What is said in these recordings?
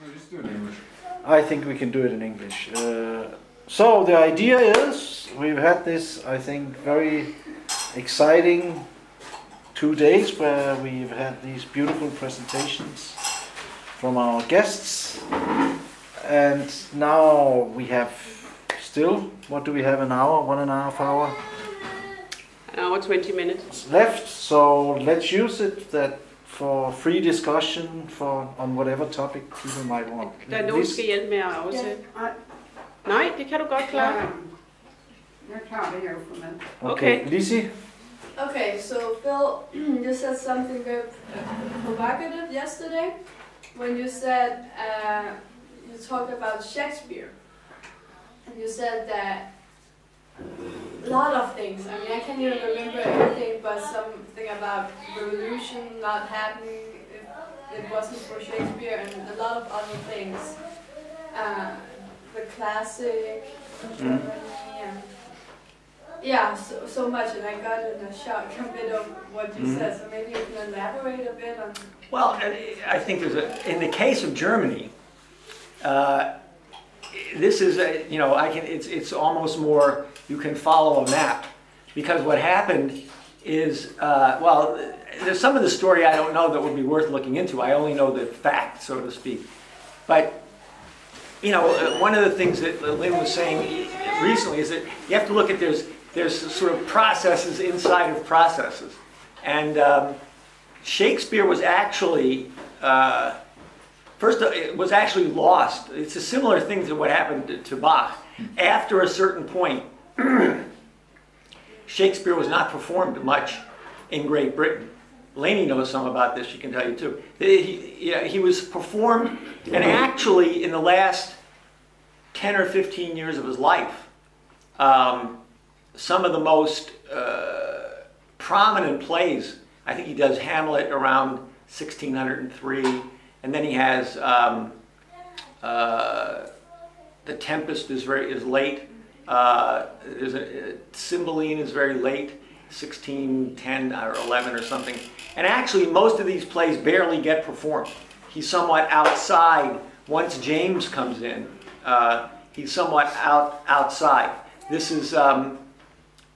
No, just do it in English. I think we can do it in English. So the idea is, we've had this, I think, very exciting 2 days where we've had these beautiful presentations from our guests, and now we have still, what do we have, an hour, 1.5 hours? An hour, 20 minutes. Left, so let's use it for free discussion on whatever topic people might want. Der er nogen, der skal hjælpe med at afsætte. Nej, det kan du godt klare. Jeg klarer det her for mig. Okay, Lizzie? Okay, so Phil, you said something very provocative yesterday when you said you talked about Shakespeare, and you said that a lot of things. I mean, I can't even remember everything, but something about revolution not happening if it wasn't for Shakespeare, and a lot of other things. The classic, Germany, and yeah, so much, and I got in a shock a bit of what you said. So maybe you can elaborate a bit on. Well, I think in the case of Germany, this is it's almost more, you can follow a map, because what happened is, well, there's some of the story I don't know that would be worth looking into. I only know the fact, so to speak. But one of the things that Lynn was saying recently is that you have to look at there's sort of processes inside of processes, and Shakespeare was actually first, it was actually lost. It's a similar thing to what happened to Bach. After a certain point, Shakespeare was not performed much in Great Britain. Leni knows some about this, she can tell you too. He was performed, and actually in the last 10 or 15 years of his life, some of the most prominent plays, I think he does Hamlet around 1603, and then he has The Tempest is late. There's Cymbeline is very late, 1610 or 11 or something. And actually, most of these plays barely get performed. He's somewhat outside. Once James comes in, he's somewhat outside. This is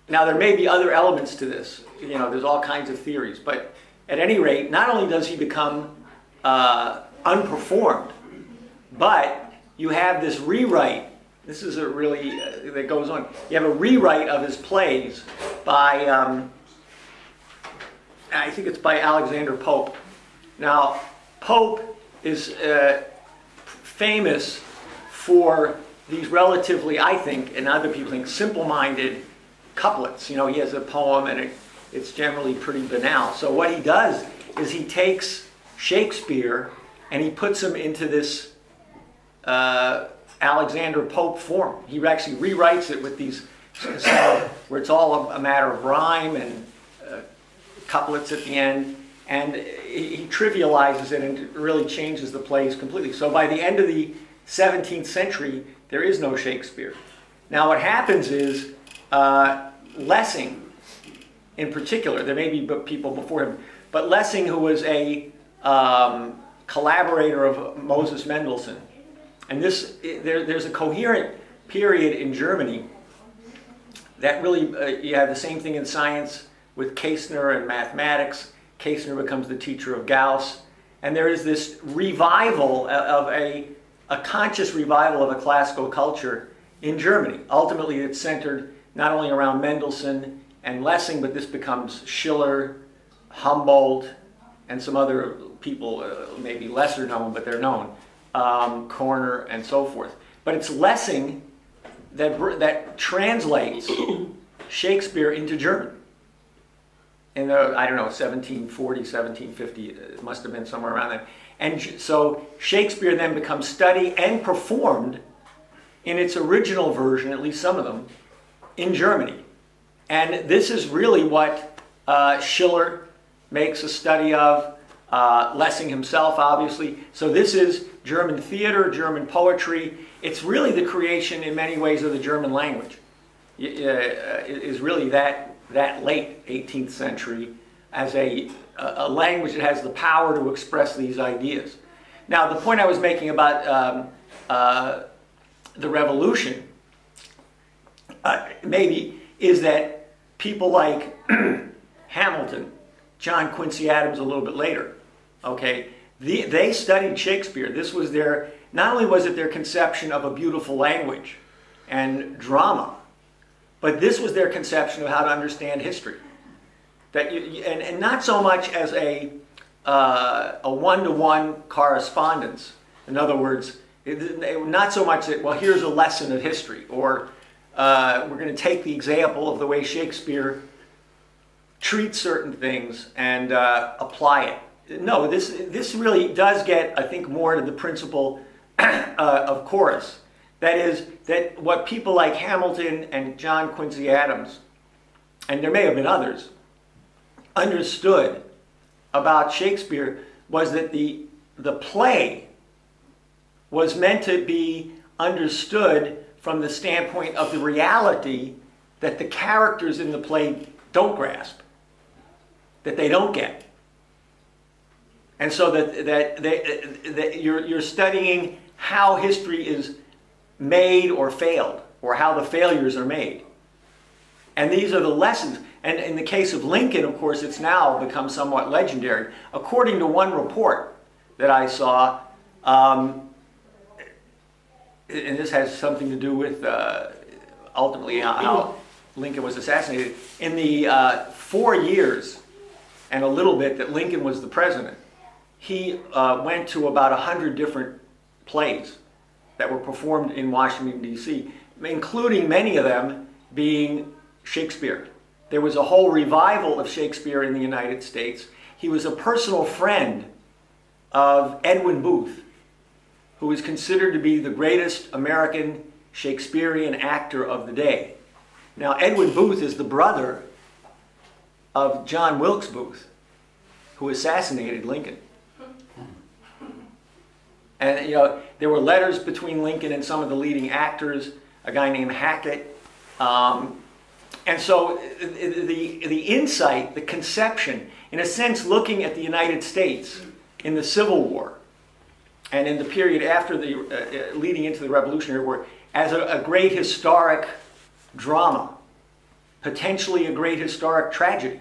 now there may be other elements to this. There's all kinds of theories, but at any rate, not only does he become unperformed, but you have this rewrite. This is a really that goes on. You have a rewrite of his plays by I think it's by Alexander Pope. Now, Pope is famous for these relatively, I think, and other people think, simple-minded couplets. He has a poem, and it's generally pretty banal. So what he does is he takes Shakespeare and he puts him into this Alexander Pope form. He actually rewrites it with these, where it's all a matter of rhyme and couplets at the end, and he trivializes it and really changes the plays completely. So by the end of the 17th century, there is no Shakespeare. Now what happens is, Lessing, in particular, there may be people before him, but Lessing, who was a collaborator of Moses Mendelssohn, and there's a coherent period in Germany that really, you have the same thing in science with Kästner and mathematics. Kästner becomes the teacher of Gauss, and there is this revival of a conscious revival of a classical culture in Germany. Ultimately, it's centered not only around Mendelssohn and Lessing, but this becomes Schiller, Humboldt, and some other people, maybe lesser known, but they're known, Korner, and so forth. But it's Lessing that translates Shakespeare into German. In the, I don't know, 1740, 1750, it must have been somewhere around there. And so Shakespeare then becomes studied and performed in its original version, at least some of them, in Germany. And this is really what Schiller makes a study of, Lessing himself, obviously. So this is German theater, German poetry. It's really the creation, in many ways, of the German language. It is really that late 18th century as a language that has the power to express these ideas. Now, the point I was making about the revolution, maybe, is that people like Hamilton, John Quincy Adams a little bit later, okay, they studied Shakespeare. This was their, not only was it their conception of a beautiful language and drama, but this was their conception of how to understand history. That and not so much as a one-to-one correspondence. In other words, not so much that, well, here's a lesson of history, or we're going to take the example of the way Shakespeare treats certain things and apply it. No, this really does get, I think, more to the principle of chorus. That is, that what people like Hamilton and John Quincy Adams, and there may have been others, understood about Shakespeare was that the play was meant to be understood from the standpoint of the reality that the characters in the play don't grasp, that they don't get. And so that you're studying how history is made or failed, or how the failures are made. And these are the lessons. And in the case of Lincoln, of course, it's now become somewhat legendary. According to one report that I saw, and this has something to do with ultimately how Lincoln was assassinated, in the 4 years and a little bit that Lincoln was the president, he went to about 100 different plays that were performed in Washington, D.C., including many of them being Shakespeare. There was a whole revival of Shakespeare in the United States. He was a personal friend of Edwin Booth, who is considered to be the greatest American Shakespearean actor of the day. Now, Edwin Booth is the brother of John Wilkes Booth, who assassinated Lincoln. And, you know, there were letters between Lincoln and some of the leading actors, a guy named Hackett. And so the insight, the conception, in a sense, looking at the United States in the Civil War and in the period after the, leading into the Revolutionary War, as a great historic drama, potentially a great historic tragedy.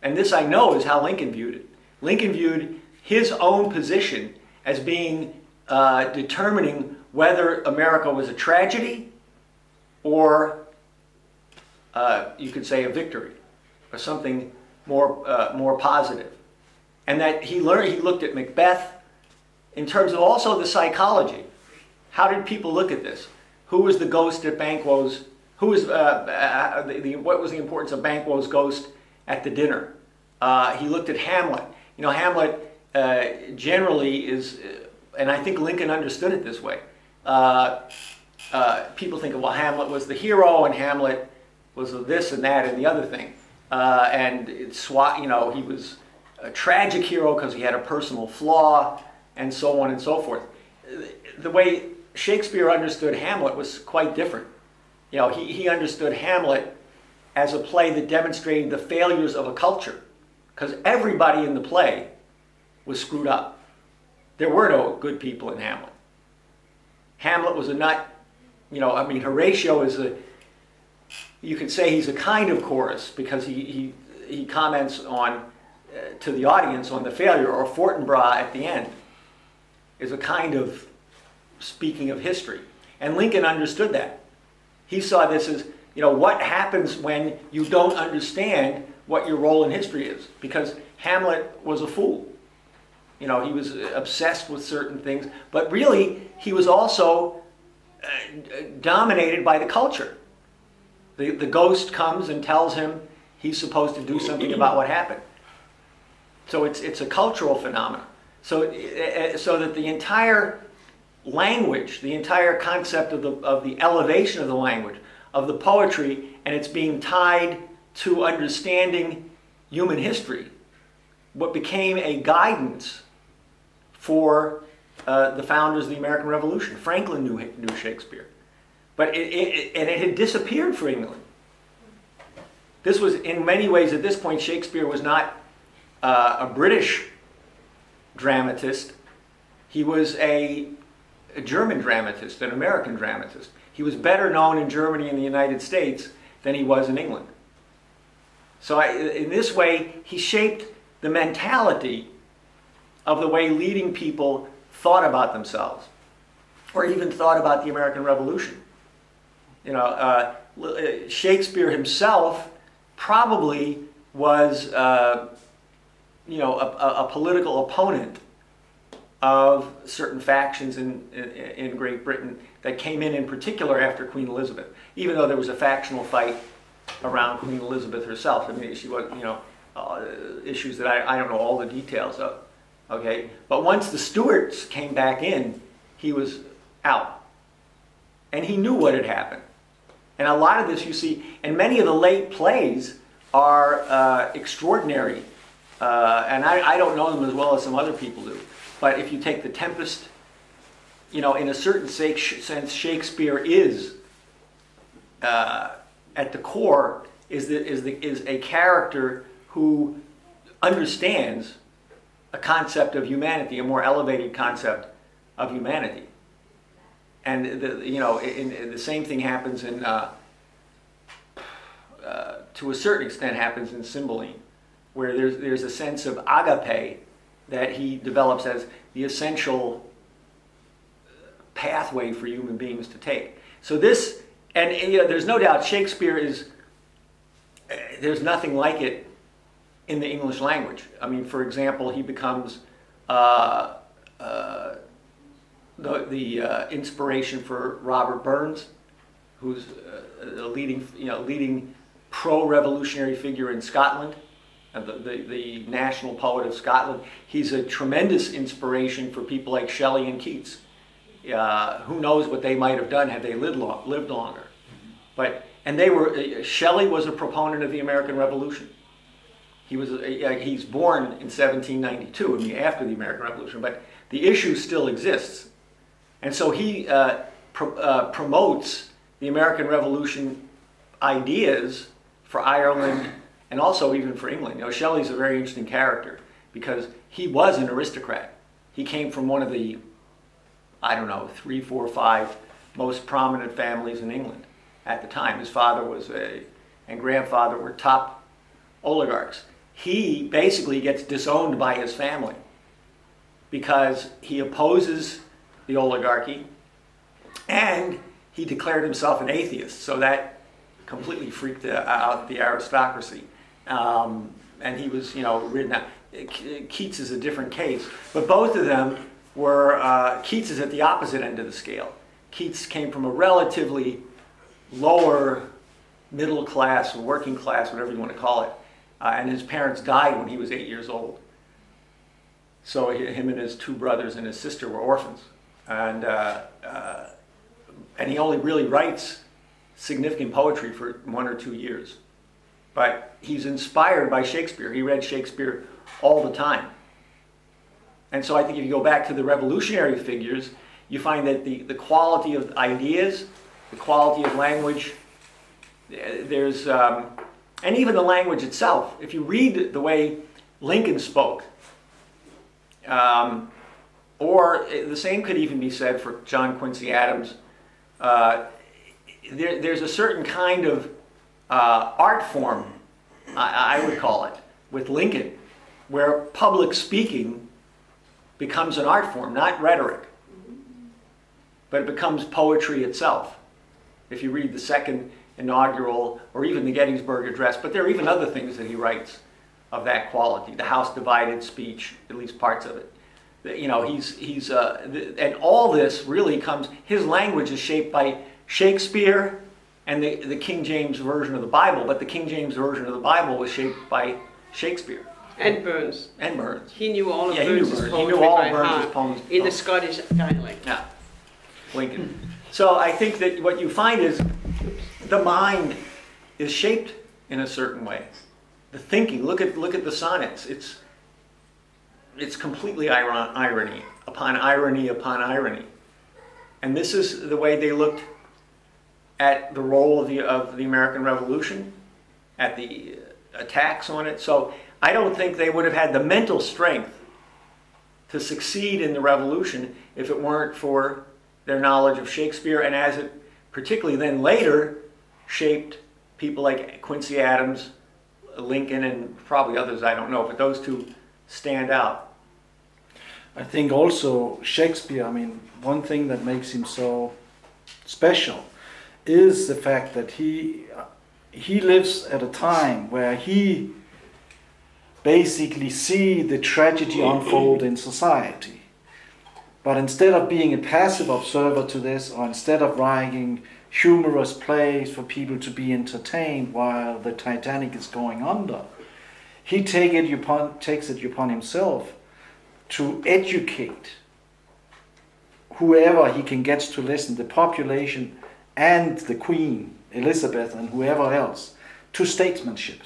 And this, I know, is how Lincoln viewed it. Lincoln viewed his own position as being determining whether America was a tragedy or you could say a victory, or something more positive. And that he looked at Macbeth in terms of also the psychology. How did people look at this? Who was the ghost at Banquo's? Who was what was the importance of Banquo's ghost at the dinner? He looked at Hamlet. You know, Hamlet generally is, and I think Lincoln understood it this way. People think of, well, Hamlet was the hero, and Hamlet was this and that and the other thing. And it's, you know, he was a tragic hero because he had a personal flaw, and so on and so forth. The way Shakespeare understood Hamlet was quite different. You know, he understood Hamlet as a play that demonstrated the failures of a culture, because everybody in the play was screwed up. There were no good people in Hamlet. Hamlet was a nut. You know, I mean, Horatio is a, you could say he's a kind of chorus, because he comments on, to the audience on the failure, or Fortinbras at the end is a kind of speaking of history. And Lincoln understood that. He saw this as, you know, what happens when you don't understand what your role in history is. Because Hamlet was a fool. You know, he was obsessed with certain things, but really he was also dominated by the culture. The ghost comes and tells him he's supposed to do something about what happened. So it's a cultural phenomenon. So that the entire language, the entire concept of the elevation of the language, of the poetry, and it's being tied to understanding human history, what became a guidance for the founders of the American Revolution. Franklin knew Shakespeare, but it had disappeared for England. This was, in many ways, at this point, Shakespeare was not a British dramatist. He was a German dramatist, an American dramatist. He was better known in Germany and the United States than he was in England. So in this way, he shaped the mentality of the way leading people thought about themselves, or even thought about the American Revolution. You know, Shakespeare himself probably was, you know, a political opponent of certain factions in Great Britain that came in particular after Queen Elizabeth, even though there was a factional fight around Queen Elizabeth herself. I mean, she was, you know, issues that I don't know all the details of. Okay, but once the Stuarts came back in, he was out, and he knew what had happened. And a lot of this you see, and many of the late plays are extraordinary, and I don't know them as well as some other people do. But if you take The Tempest, you know, in a certain sense, Shakespeare is, at the core, is a character who understands a concept of humanity, a more elevated concept of humanity. And you know, the same thing happens in, to a certain extent, happens in Cymbeline, where there's a sense of agape that he develops as the essential pathway for human beings to take. So this, and you know, there's no doubt Shakespeare is, there's nothing like it in the English language. I mean, for example, he becomes the inspiration for Robert Burns, who's a leading pro-revolutionary figure in Scotland, the national poet of Scotland. He's a tremendous inspiration for people like Shelley and Keats. Who knows what they might have done had they lived longer. Shelley was a proponent of the American Revolution. He's born in 1792, I mean after the American Revolution, but the issue still exists. And so he promotes the American Revolution ideas for Ireland and also even for England. You know, Shelley's a very interesting character because he was an aristocrat. He came from one of the, I don't know, 3, 4, 5 most prominent families in England at the time. His father was and grandfather were top oligarchs. He basically gets disowned by his family because he opposes the oligarchy and he declared himself an atheist. So that completely freaked out the aristocracy. And he was, you know, ridden out. Keats is a different case, but both of them were, Keats is at the opposite end of the scale. Keats came from a relatively lower middle class, working class, whatever you want to call it, and his parents died when he was 8 years old. So him and his 2 brothers and his sister were orphans, and he only really writes significant poetry for 1 or 2 years. But he's inspired by Shakespeare. He read Shakespeare all the time. And so I think if you go back to the revolutionary figures, you find that the quality of ideas, the quality of language, there's, and even the language itself. If you read the way Lincoln spoke, or the same could even be said for John Quincy Adams, there's a certain kind of art form, I would call it, with Lincoln, where public speaking becomes an art form, not rhetoric, but it becomes poetry itself. If you read the second inaugural, or even the Gettysburg Address, but there are even other things that he writes of that quality. The House Divided speech, at least parts of it. You know, and all this really comes, his language is shaped by Shakespeare and the King James Version of the Bible, but the King James Version of the Bible was shaped by Shakespeare. And Burns. And Burns. He knew all of Burns' poetry He knew all by of Burns' heart poems. in the Scottish dialect. Yeah, Lincoln. So I think that what you find is the mind is shaped in a certain way. The thinking, look at the sonnets. It's completely irony upon irony upon irony. And this is the way they looked at the role of the American Revolution, at the attacks on it. So I don't think they would have had the mental strength to succeed in the revolution if it weren't for their knowledge of Shakespeare, and as it particularly then later shaped people like Quincy Adams, Lincoln, and probably others I don't know, but those two stand out. I think also Shakespeare, I mean, one thing that makes him so special is the fact that he lives at a time where he basically see the tragedy unfold in society. But instead of being a passive observer to this, or instead of writing humorous plays for people to be entertained while the Titanic is going under, he takes it upon himself to educate whoever he can get to listen, the population and the Queen, Elizabeth, and whoever else, to statesmanship.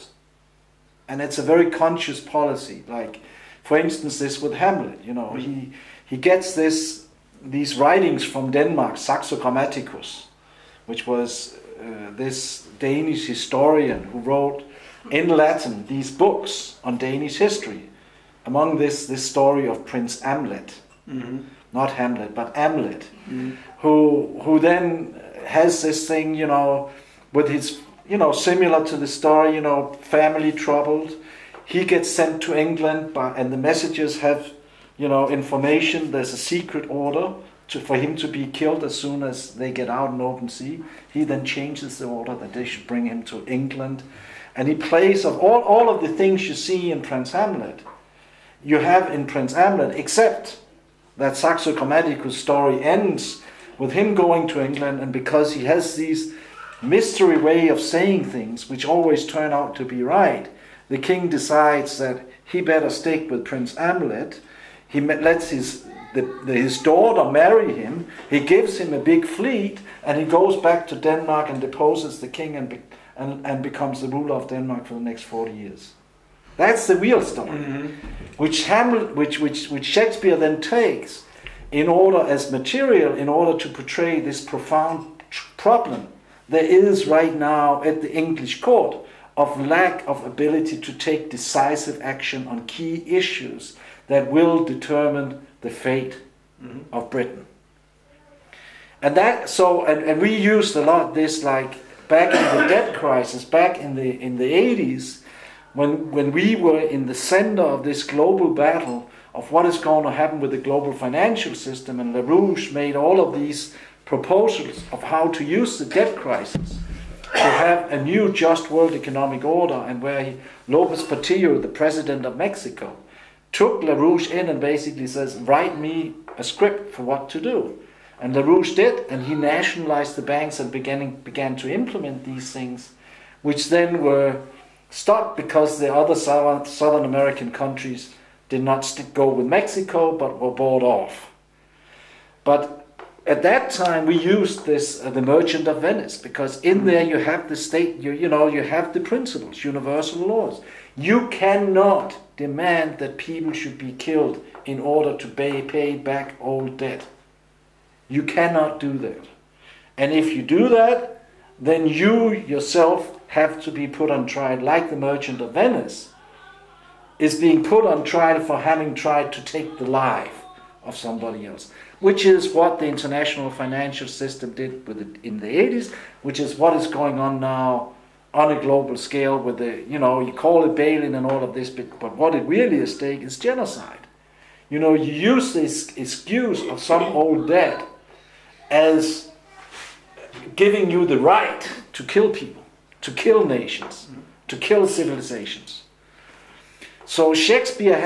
And it's a very conscious policy. Like, for instance, this with Hamlet, you know, he gets these writings from Denmark, Saxo Grammaticus, which was this Danish historian who wrote in Latin these books on Danish history. Among this story of Prince Amlet, not Hamlet, but Amlet, who then has this thing, you know, with his, you know, similar to the story, you know, family troubled. He gets sent to England, and the messages have, you know, information. There's a secret order for him to be killed as soon as they get out in open sea. He then changes the order that they should bring him to England. And he plays of all of the things you see in Prince Hamlet, you have in Prince Hamlet, except that Saxo Grammaticus story ends with him going to England, and because he has these mystery way of saying things which always turn out to be right, the king decides that he better stick with Prince Hamlet. He lets his daughter marry him, he gives him a big fleet, and he goes back to Denmark and deposes the king and becomes the ruler of Denmark for the next 40 years. That's the real story, which Shakespeare then takes in order as material, in order to portray this profound problem there is right now at the English court of lack of ability to take decisive action on key issues that will determine the fate of Britain. And and we used a lot this, like back in the debt crisis, back in the 80s, when we were in the center of this global battle of what is going to happen with the global financial system, and LaRouche made all of these proposals of how to use the debt crisis to have a new just world economic order, and where Lopez Portillo, the president of Mexico, took LaRouche in and basically says, write me a script for what to do. And LaRouche did, and he nationalized the banks and began to implement these things, which then were stopped because the other Southern American countries did not go with Mexico, but were bought off. But at that time we used this, the Merchant of Venice, because in there you have the state, you have the principles, universal laws. You cannot demand that people should be killed in order to pay back old debt. You cannot do that. And if you do that, then you yourself have to be put on trial, like the Merchant of Venice is being put on trial for having tried to take the life of somebody else, which is what the international financial system did with it in the 80s, which is what is going on now on a global scale with the, you call it bail-in and all of this, but what it really is at stake is genocide. You use this excuse of some old debt as giving you the right to kill people, to kill nations, to kill civilizations. So Shakespeare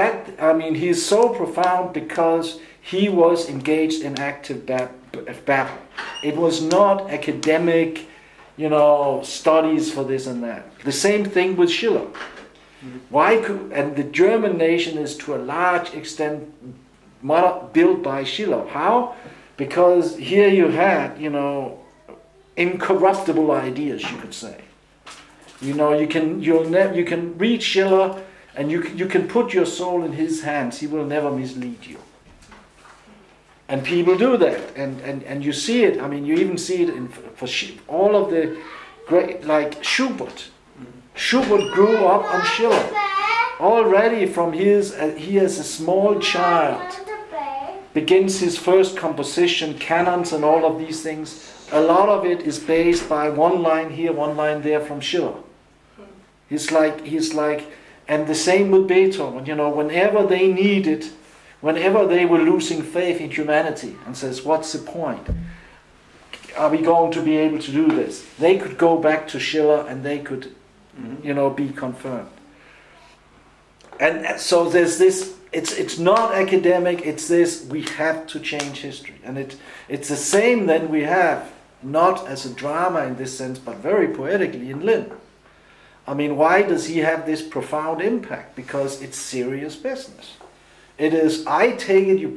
he is so profound because he was engaged in active battle. It was not academic, studies for this and that. The same thing with Schiller. And the German nation is to a large extent built by Schiller. How? Because here you had, incorruptible ideas, you could say. You can read Schiller and you can put your soul in his hands. He will never mislead you. And people do that, and you see it. You even see it for all of the great, like Schubert. Schubert grew up on Schiller. already from his, he as a small child begins his first composition, canons and all of these things. A lot of it is based by one line here, one line there from Schiller. He's like, and the same with Beethoven, you know, whenever they needed, whenever they were losing faith in humanity and says, what's the point? Are we going to be able to do this? They could go back to Schiller and they could, you know, be confirmed. And so there's this, it's not academic, it's this, we have to change history. And it's the same then we have, not as a drama in this sense, but very poetically in Lin. I mean, why does he have this profound impact? Because it's serious business. It is, I take it,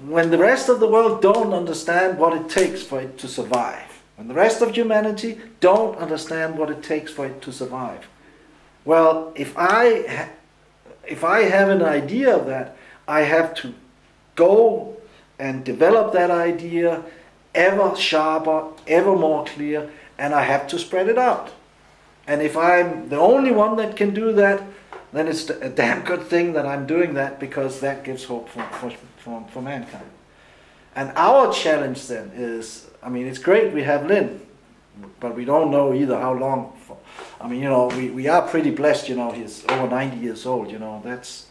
when the rest of the world don't understand what it takes for it to survive, when the rest of humanity don't understand what it takes for it to survive, well, if I have an idea of that, I have to go and develop that idea ever sharper, ever more clear, and I have to spread it out. And if I'm the only one that can do that, then it's a damn good thing that I'm doing that, because that gives hope for mankind. And our challenge then is, I mean, it's great we have Lin, but we don't know either how long. I mean, you know, we are pretty blessed, you know, he's over 90 years old, you know, that's,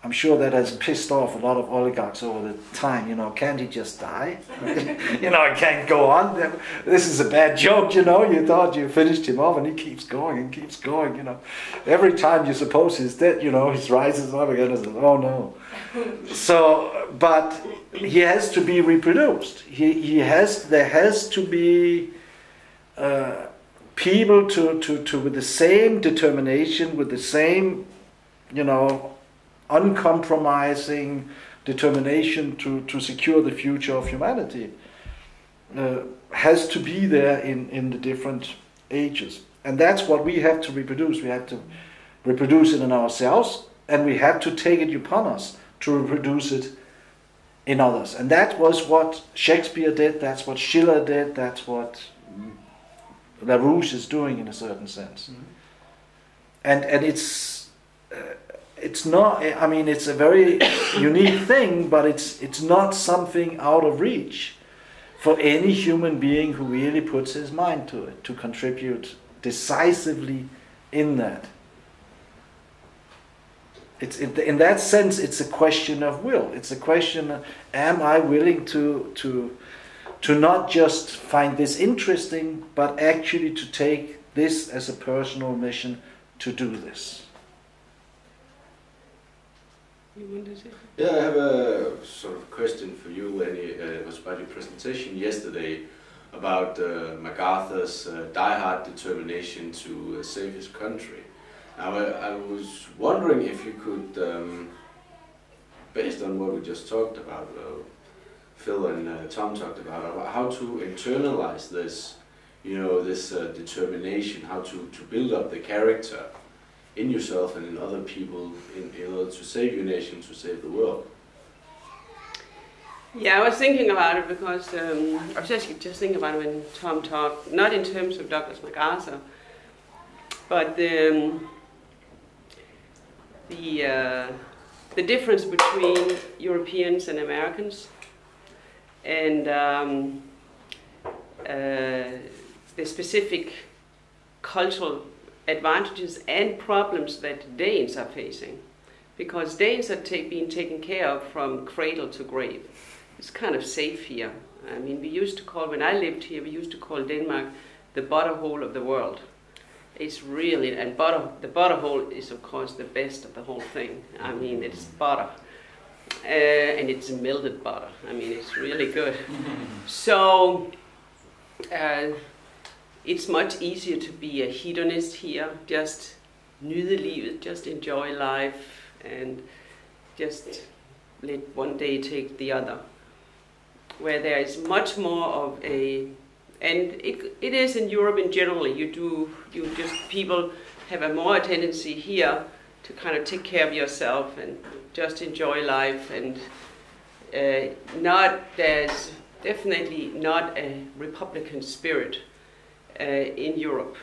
I'm sure that has pissed off a lot of oligarchs over the time, you know, can't he just die? You know, I can't go on. This is a bad joke, you know, you thought you finished him off and he keeps going and keeps going, you know. Every time you suppose he's dead, you know, he rises up again and says, oh no. So, but he has to be reproduced. There has to be people with the same determination, with the same, you know, uncompromising determination to secure the future of humanity, has to be there in the different ages. And that's what we have to reproduce. We have to reproduce it in ourselves, and we have to take it upon us to reproduce it in others. And that was what Shakespeare did, that's what Schiller did, that's what LaRouche is doing in a certain sense. And it's not, I mean, it's a very unique thing, but it's not something out of reach for any human being who really puts his mind to it, to contribute decisively in that. In that sense, it's a question of will. It's a question of, am I willing to not just find this interesting, but actually to take this as a personal mission to do this. Yeah, I have a sort of question for you, Leni. It was about your presentation yesterday about MacArthur's diehard determination to save his country. I was wondering if you could, based on what we just talked about, Phil and Tom talked about how to internalize this, you know, this determination, how to build up the character in yourself and in other people in order to save your nation, to save the world. Yeah, I was thinking about it because I was just thinking about it when Tom talked, not in terms of Douglas MacArthur, but the difference between Europeans and Americans, and the specific cultural advantages and problems that Danes are facing, because Danes are being taken care of from cradle to grave. It's kind of safe here. I mean, we used to call, when I lived here, we used to call Denmark the butterhole of the world. It's really, and the butterhole is of course the best of the whole thing. I mean, it's butter, and it's melted butter. I mean, it's really good. So it's much easier to be a hedonist here, just nyde livet, just enjoy life, and just let one day take the other. Where there is much more of a, and it is in Europe in general, people have a more tendency here to kind of take care of yourself and just enjoy life, and there's definitely not a Republican spirit in Europe,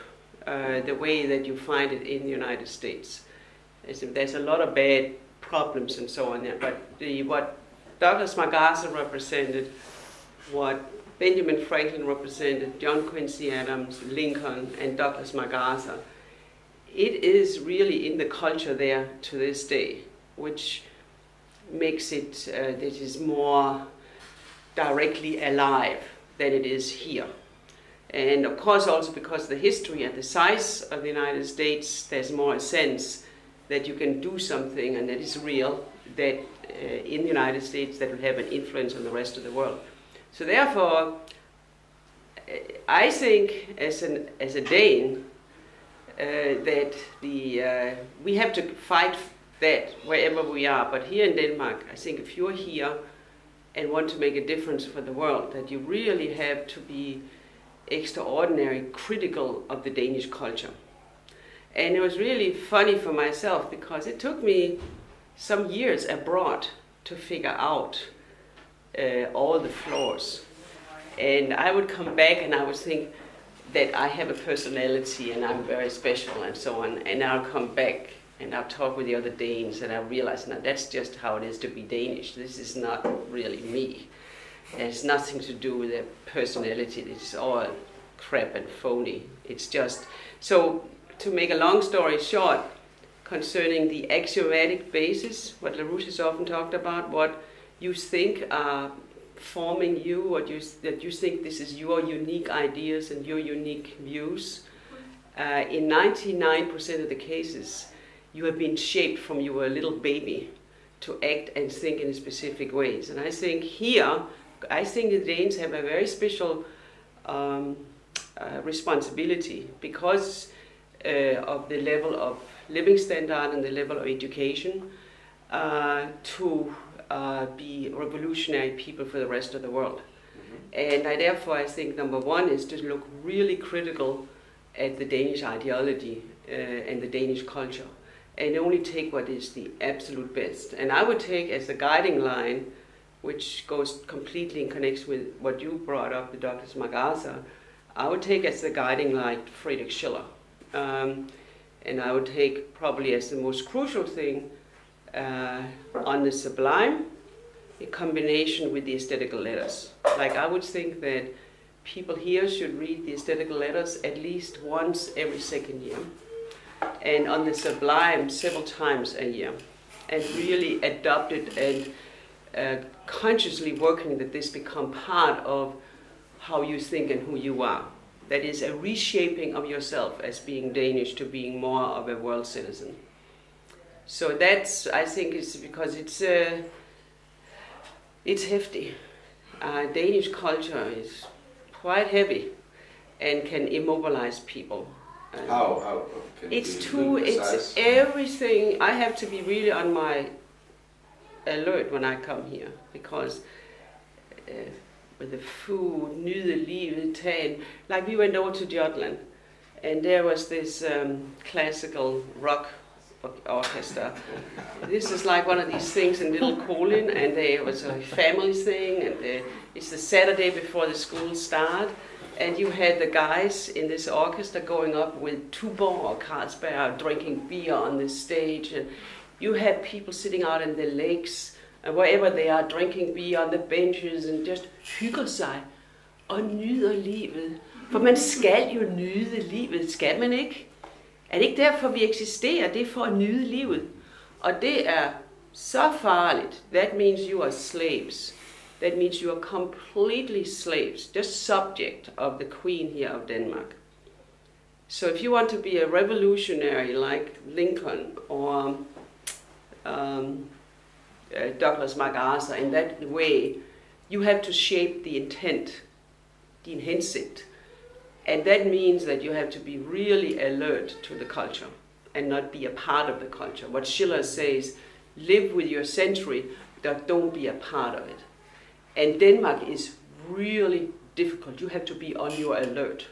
the way that you find it in the United States. There's a lot of bad problems and so on there, but what Douglas MacArthur represented, what Benjamin Franklin represented, John Quincy Adams, Lincoln, and Douglas MacArthur, it is really in the culture there to this day, which makes it that it is more directly alive than it is here. And of course also because the history and the size of the United States, there's more a sense that you can do something and that is real, that in the United States that will have an influence on the rest of the world. So therefore, I think as a Dane, that we have to fight that wherever we are. But here in Denmark, I think if you're here and want to make a difference for the world, that you really have to be extraordinary critical of the Danish culture. And it was really funny for myself because it took me some years abroad to figure out all the flaws. And I would come back and I would think that I have a personality and I'm very special and so on. And I'll come back and I'll talk with the other Danes and I realize, now that's just how it is to be Danish. This is not really me. It has nothing to do with their personality. It's all crap and phony. It's just, so to make a long story short, concerning the axiomatic basis, what LaRouche has often talked about, what you think are forming you, that you think this is your unique ideas and your unique views. In 99% of the cases, you have been shaped from you were a little baby to act and think in specific ways. And I think here, I think the Danes have a very special responsibility because of the level of living standard and the level of education to be revolutionary people for the rest of the world. And therefore I think number one is to look really critical at the Danish ideology and the Danish culture and only take what is the absolute best. And I would take as a guiding line, which goes completely in connection with what you brought up with Dr. MacArthur, I would take as the guiding line Friedrich Schiller. And I would take probably as the most crucial thing on the sublime, in combination with the aesthetical letters. Like I would think that people here should read the aesthetical letters at least once every second year, and on the sublime several times a year, and really adopt it and consciously working that this become part of how you think and who you are. That is a reshaping of yourself as being Danish to being more of a world citizen. So that's, I think, it's because it's hefty. Danish culture is quite heavy and can immobilize people. How? Can It's everything. I have to be really on my alert when I come here because with the food, nyde livet, tan. Like we went over to Jutland and there was this classical rock orchestra. This is like one of these things in Little Colin, and it was a family thing, and it's the Saturday before the school start, and you had the guys in this orchestra going up with Tuborg or Carlsberg drinking beer on the stage, and you had people sitting out in the lakes, and wherever they are, drinking beer on the benches, and just hygger sig og nyder livet. For man skal jo nyde livet, skal man ikke? Er det ikke derfor, vi eksisterer? Det er for at nyde livet. Og det er så farligt. That means you are slaves. That means you are completely slaves, just subject of the queen here of Denmark. So if you want to be a revolutionary like Lincoln or Douglas MacArthur in that way, you have to shape the intent, din hensigt. And that means that you have to be really alert to the culture and not be a part of the culture. What Schiller says, live with your century, but don't be a part of it. And Denmark is really difficult. You have to be on your alert.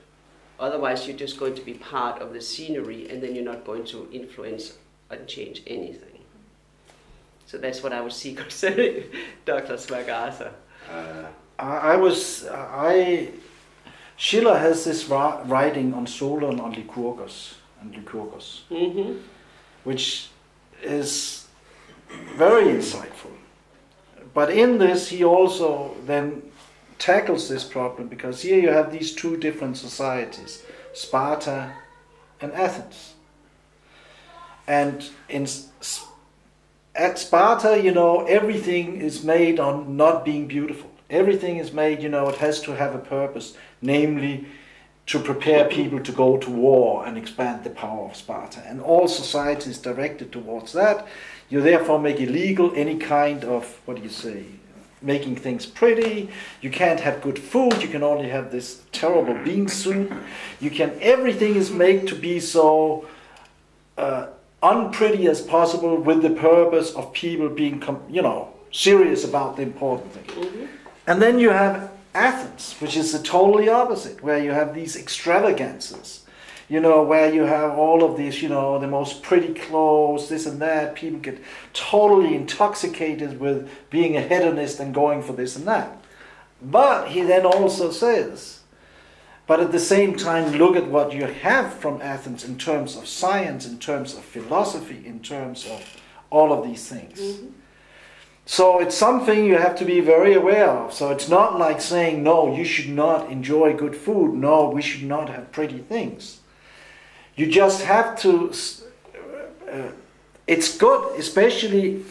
Otherwise, you're just going to be part of the scenery and then you're not going to influence and change anything. So that's what I would see concerning Dr. MacArthur. Schiller has this writing on Solon on Lycurgus, which is very insightful. But in this, he also then tackles this problem, because here you have these two different societies, Sparta and Athens. And at Sparta, you know, everything is made on not being beautiful. Everything is made, you know, it has to have a purpose, namely to prepare people to go to war and expand the power of Sparta. And all society is directed towards that. You therefore make illegal any kind of, what do you say, making things pretty. You can't have good food. You can only have this terrible bean soup. Everything is made to be so unpretty as possible, with the purpose of people being, you know, serious about the important thing. Mm-hmm. And then you have Athens, which is the totally opposite, where you have these extravagances, you know, where you have all of these, you know, the most pretty clothes, this and that. People get totally intoxicated with being a hedonist and going for this and that. But he then also says, but at the same time, look at what you have from Athens in terms of science, in terms of philosophy, in terms of all of these things. Mm-hmm. So it's something you have to be very aware of. So it's not like saying, no, you should not enjoy good food. No, we should not have pretty things. You just have to, it's good, especially,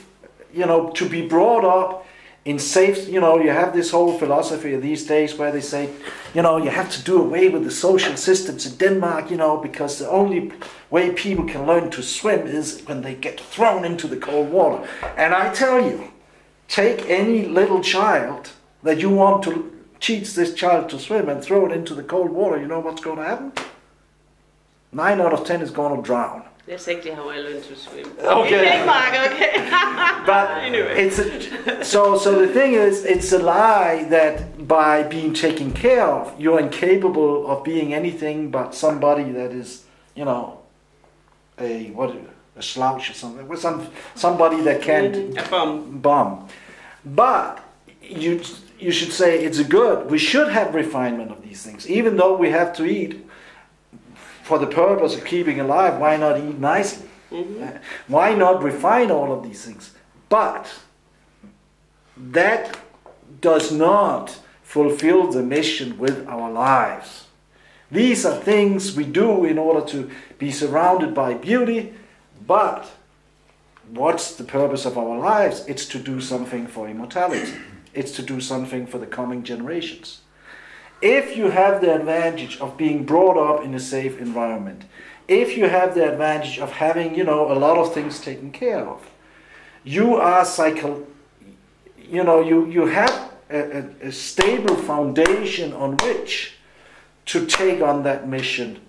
you know, to be brought up in safe, you know, you have this whole philosophy these days where they say, you know, you have to do away with the social systems in Denmark, you know, because the only way people can learn to swim is when they get thrown into the cold water. And I tell you, take any little child that you want to teach this child to swim and throw it into the cold water, you know what's going to happen? 9 out of 10 is going to drown. That's exactly how I learned to swim. Okay. Okay. But anyway. So the thing is, it's a lie that by being taken care of, you're incapable of being anything but somebody that is, you know, a slouch or something, with somebody that can't a bum. But you should say it's good. We should have refinement of these things, even though we have to eat for the purpose of keeping alive. Why not eat nicely? Mm-hmm. Why not refine all of these things? But that does not fulfill the mission with our lives. These are things we do in order to be surrounded by beauty, but what's the purpose of our lives? It's to do something for immortality. It's to do something for the coming generations. If you have the advantage of being brought up in a safe environment, if you have the advantage of having, you know, a lot of things taken care of, you are you have a stable foundation on which to take on that mission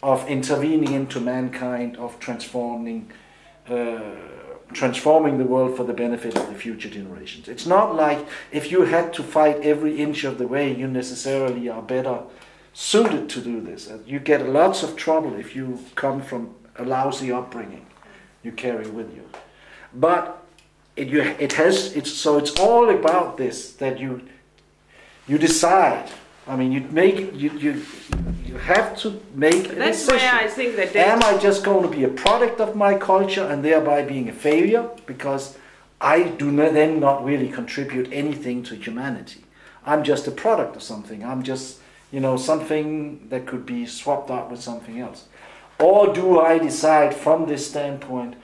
of intervening into mankind, of transforming the world for the benefit of the future generations. It's not like if you had to fight every inch of the way, you necessarily are better suited to do this. You get lots of trouble if you come from a lousy upbringing you carry with you. But it's all about this, that you decide. I mean, you have to make a That's decision. why I think that Am I just going to be a product of my culture and thereby being a failure because I do then not really contribute anything to humanity? I'm just a product of something. I'm just, you know, something that could be swapped out with something else. Or do I decide from this standpoint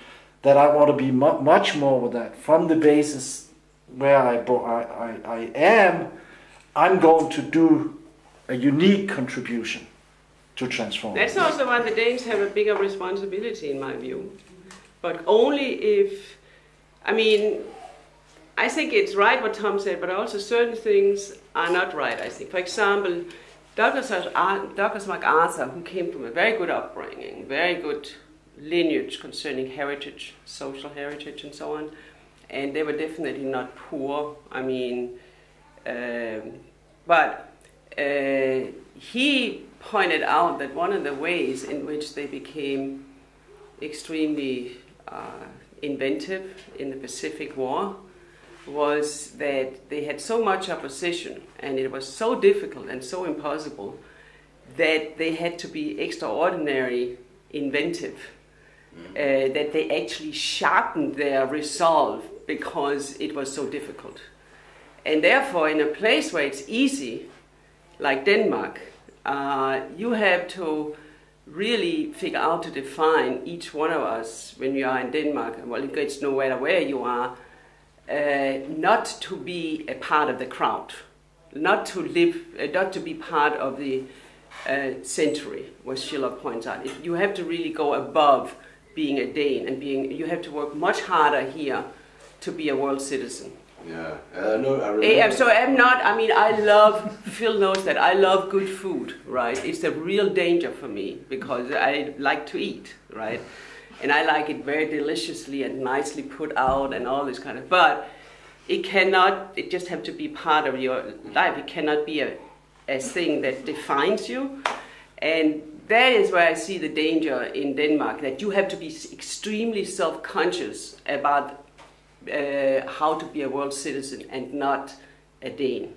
that I want to be much more with that, from the basis where I am, I'm going to do a unique contribution to transform. That's also why the Danes have a bigger responsibility, in my view. But only if, I mean, I think it's right what Tom said, but also certain things are not right, I think. For example, Douglas MacArthur, who came from a very good upbringing, very good lineage concerning heritage, social heritage and so on, and they were definitely not poor. I mean, but he pointed out that one of the ways in which they became extremely inventive in the Pacific War was that they had so much opposition and it was so difficult and so impossible that they had to be extraordinarily inventive that they actually sharpened their resolve because it was so difficult. And therefore, in a place where it's easy, like Denmark, you have to really figure out to define each one of us when you are in Denmark, well, it gets no matter where you are, not to be a part of the crowd, not to live, not to be part of the century, what Schiller points out. You have to really go above being a Dane and you have to work much harder here to be a world citizen. Yeah, no, I remember. So I'm not, I mean, I love, Phil knows that I love good food, right? It's a real danger for me because I like to eat, right? And I like it very deliciously and nicely put out and all this kind of, but it cannot, it just have to be part of your life. It cannot be a thing that defines you. And that is where I see the danger in Denmark, that you have to be extremely self-conscious about how to be a world citizen and not a Dane.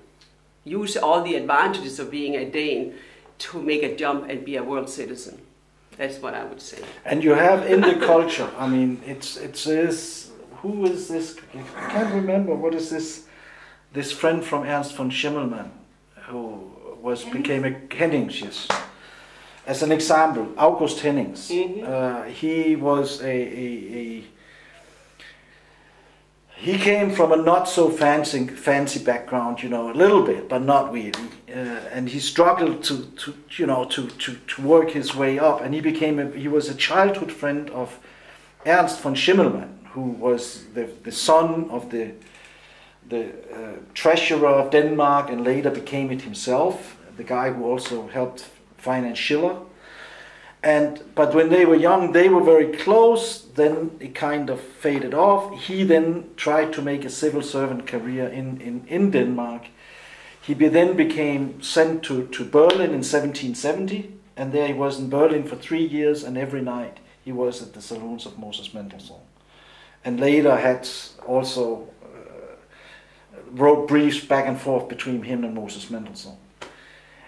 Use all the advantages of being a Dane to make a jump and be a world citizen. That's what I would say. And you have in the culture, I mean, it says, who is this? I can't remember. What is this friend from Ernst von Schimmelmann, who became a Hennings, yes. As an example, August Hennings. He was he came from a not so fancy background, you know, a little bit, but not really. And he struggled to work his way up. And he was a childhood friend of Ernst von Schimmelmann, who was the son of the treasurer of Denmark and later became it himself, the guy who also helped finance Schiller. But when they were young, they were very close. Then it kind of faded off. He then tried to make a civil servant career in Denmark. He then became sent to Berlin in 1770, and there he was in Berlin for 3 years, and every night he was at the saloons of Moses Mendelssohn. And later had also wrote briefs back and forth between him and Moses Mendelssohn.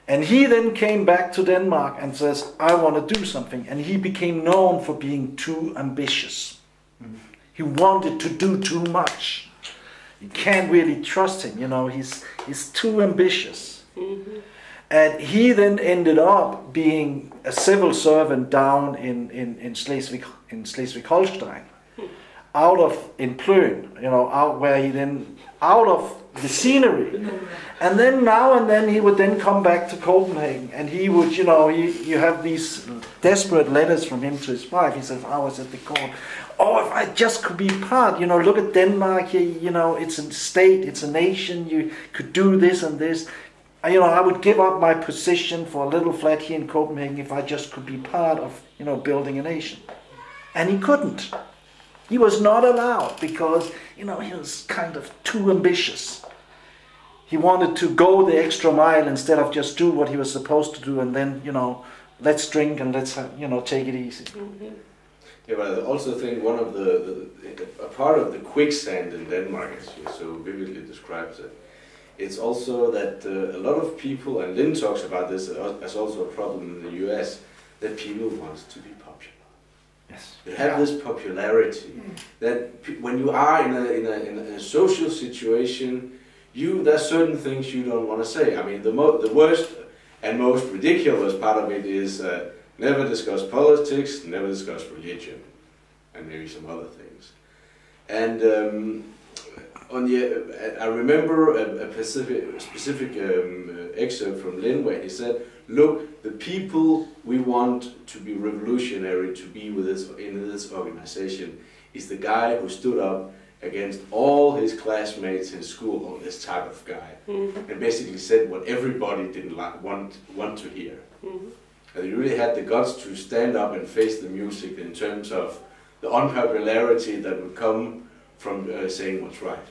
And he then came back to Denmark and says, I want to do something. And he became known for being too ambitious. He wanted to do too much. You can't really trust him, you know, he's too ambitious. And he then ended up being a civil servant down in Schleswig-Holstein, in Plön, you know, out of the scenery. And then now and then he would then come back to Copenhagen, and he would, you know, you have these desperate letters from him to his wife. He says, I was at the court. Oh, if I just could be part, you know, look at Denmark, you know, it's a state, it's a nation, you could do this and this. You know, I would give up my position for a little flat here in Copenhagen if I just could be part of, you know, building a nation. And he couldn't. He was not allowed because, you know, he was kind of too ambitious. He wanted to go the extra mile instead of just do what he was supposed to do and then, you know, let's drink and let's, you know, take it easy. Yeah, but I also think one of a part of the quicksand in Denmark, as you so vividly describes it, it's also that a lot of people, and Lynn talks about this as also a problem in the US, that people want to be popular. Yes. You have this popularity that when you are in a social situation, there are certain things you don't want to say. I mean, the worst and most ridiculous part of it is never discuss politics, never discuss religion, and maybe some other things. And I remember a specific excerpt from Lynn where he said, look, the people we want to be revolutionary, to be with us in this organization, is the guy who stood up against all his classmates in school, this type of guy, and basically said what everybody didn't want to hear. And he really had the guts to stand up and face the music in terms of the unpopularity that would come from saying what's right.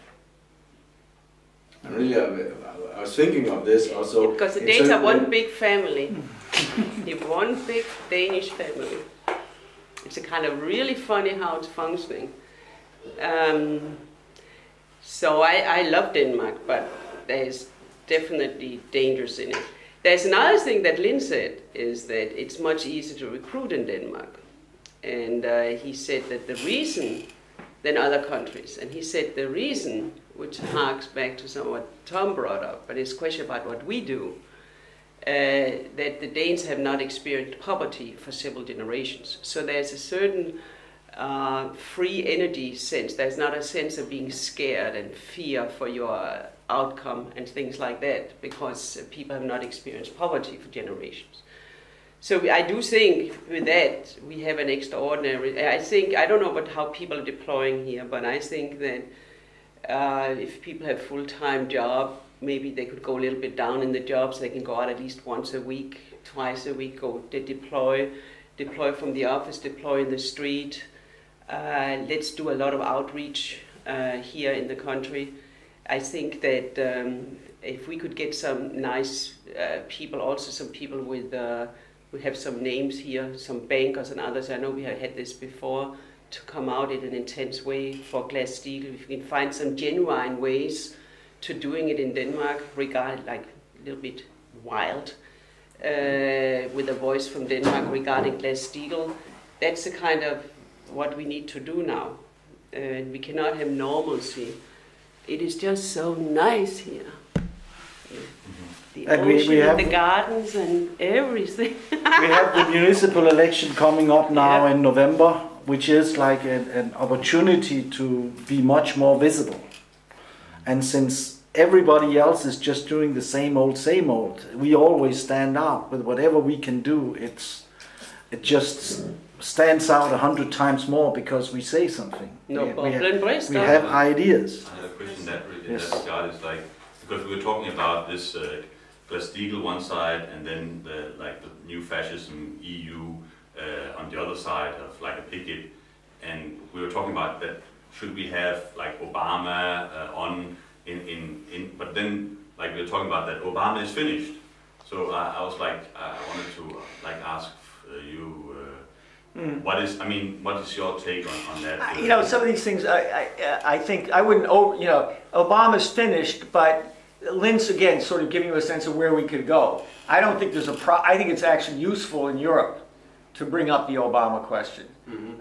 And really, I was thinking of this also. Because the Danes are one big family. One big Danish family. It's a kind of really funny how it's functioning. So I love Denmark, but there's definitely dangers in it. There's another thing that Lynn said, is that it's much easier to recruit in Denmark. and he said that the reason, than other countries, and he said the reason, which harks back to some of what Tom brought up, but his question about what we do, that the Danes have not experienced poverty for several generations. So there's a certain free energy sense. There's not a sense of being scared and fear for your outcome and things like that, because people have not experienced poverty for generations. So I do think with that we have an extraordinary, I don't know about how people are deploying here, but I think that if people have full-time job, maybe they could go a little bit down in the jobs. They can go out at least once a week, twice a week, they deploy from the office, deploy in the street. Let's do a lot of outreach here in the country. I think that if we could get some nice people, also some people with, we have some names here, some bankers and others, I know we have had this before, to come out in an intense way for Glass-Steagall. If we can find some genuine ways to doing it in Denmark, regard like a little bit wild, with a voice from Denmark regarding Glass-Steagall, that's the kind of what we need to do now. We cannot have normalcy. It is just so nice here. The ocean, we have, the gardens and everything. we have the municipal election coming up now in November, which is like an opportunity to be much more visible. And since everybody else is just doing the same old, we always stand out with whatever we can do. It just stands out 100 times more because we say something. We have ideas. I have a question in that regard. Is like, because we were talking about this Glass-Steagall one side, and then the new fascism EU on the other side of like a picket, and we were talking about that. Should we have like Obama but then like we were talking about that Obama is finished. So I was like, I wanted to like ask you. What is your take on that? You know, some of these things, I think I wouldn't. You know, Obama's finished, but Lynn's again sort of giving you a sense of where we could go. I don't think there's I think it's actually useful in Europe to bring up the Obama question. Mm-hmm.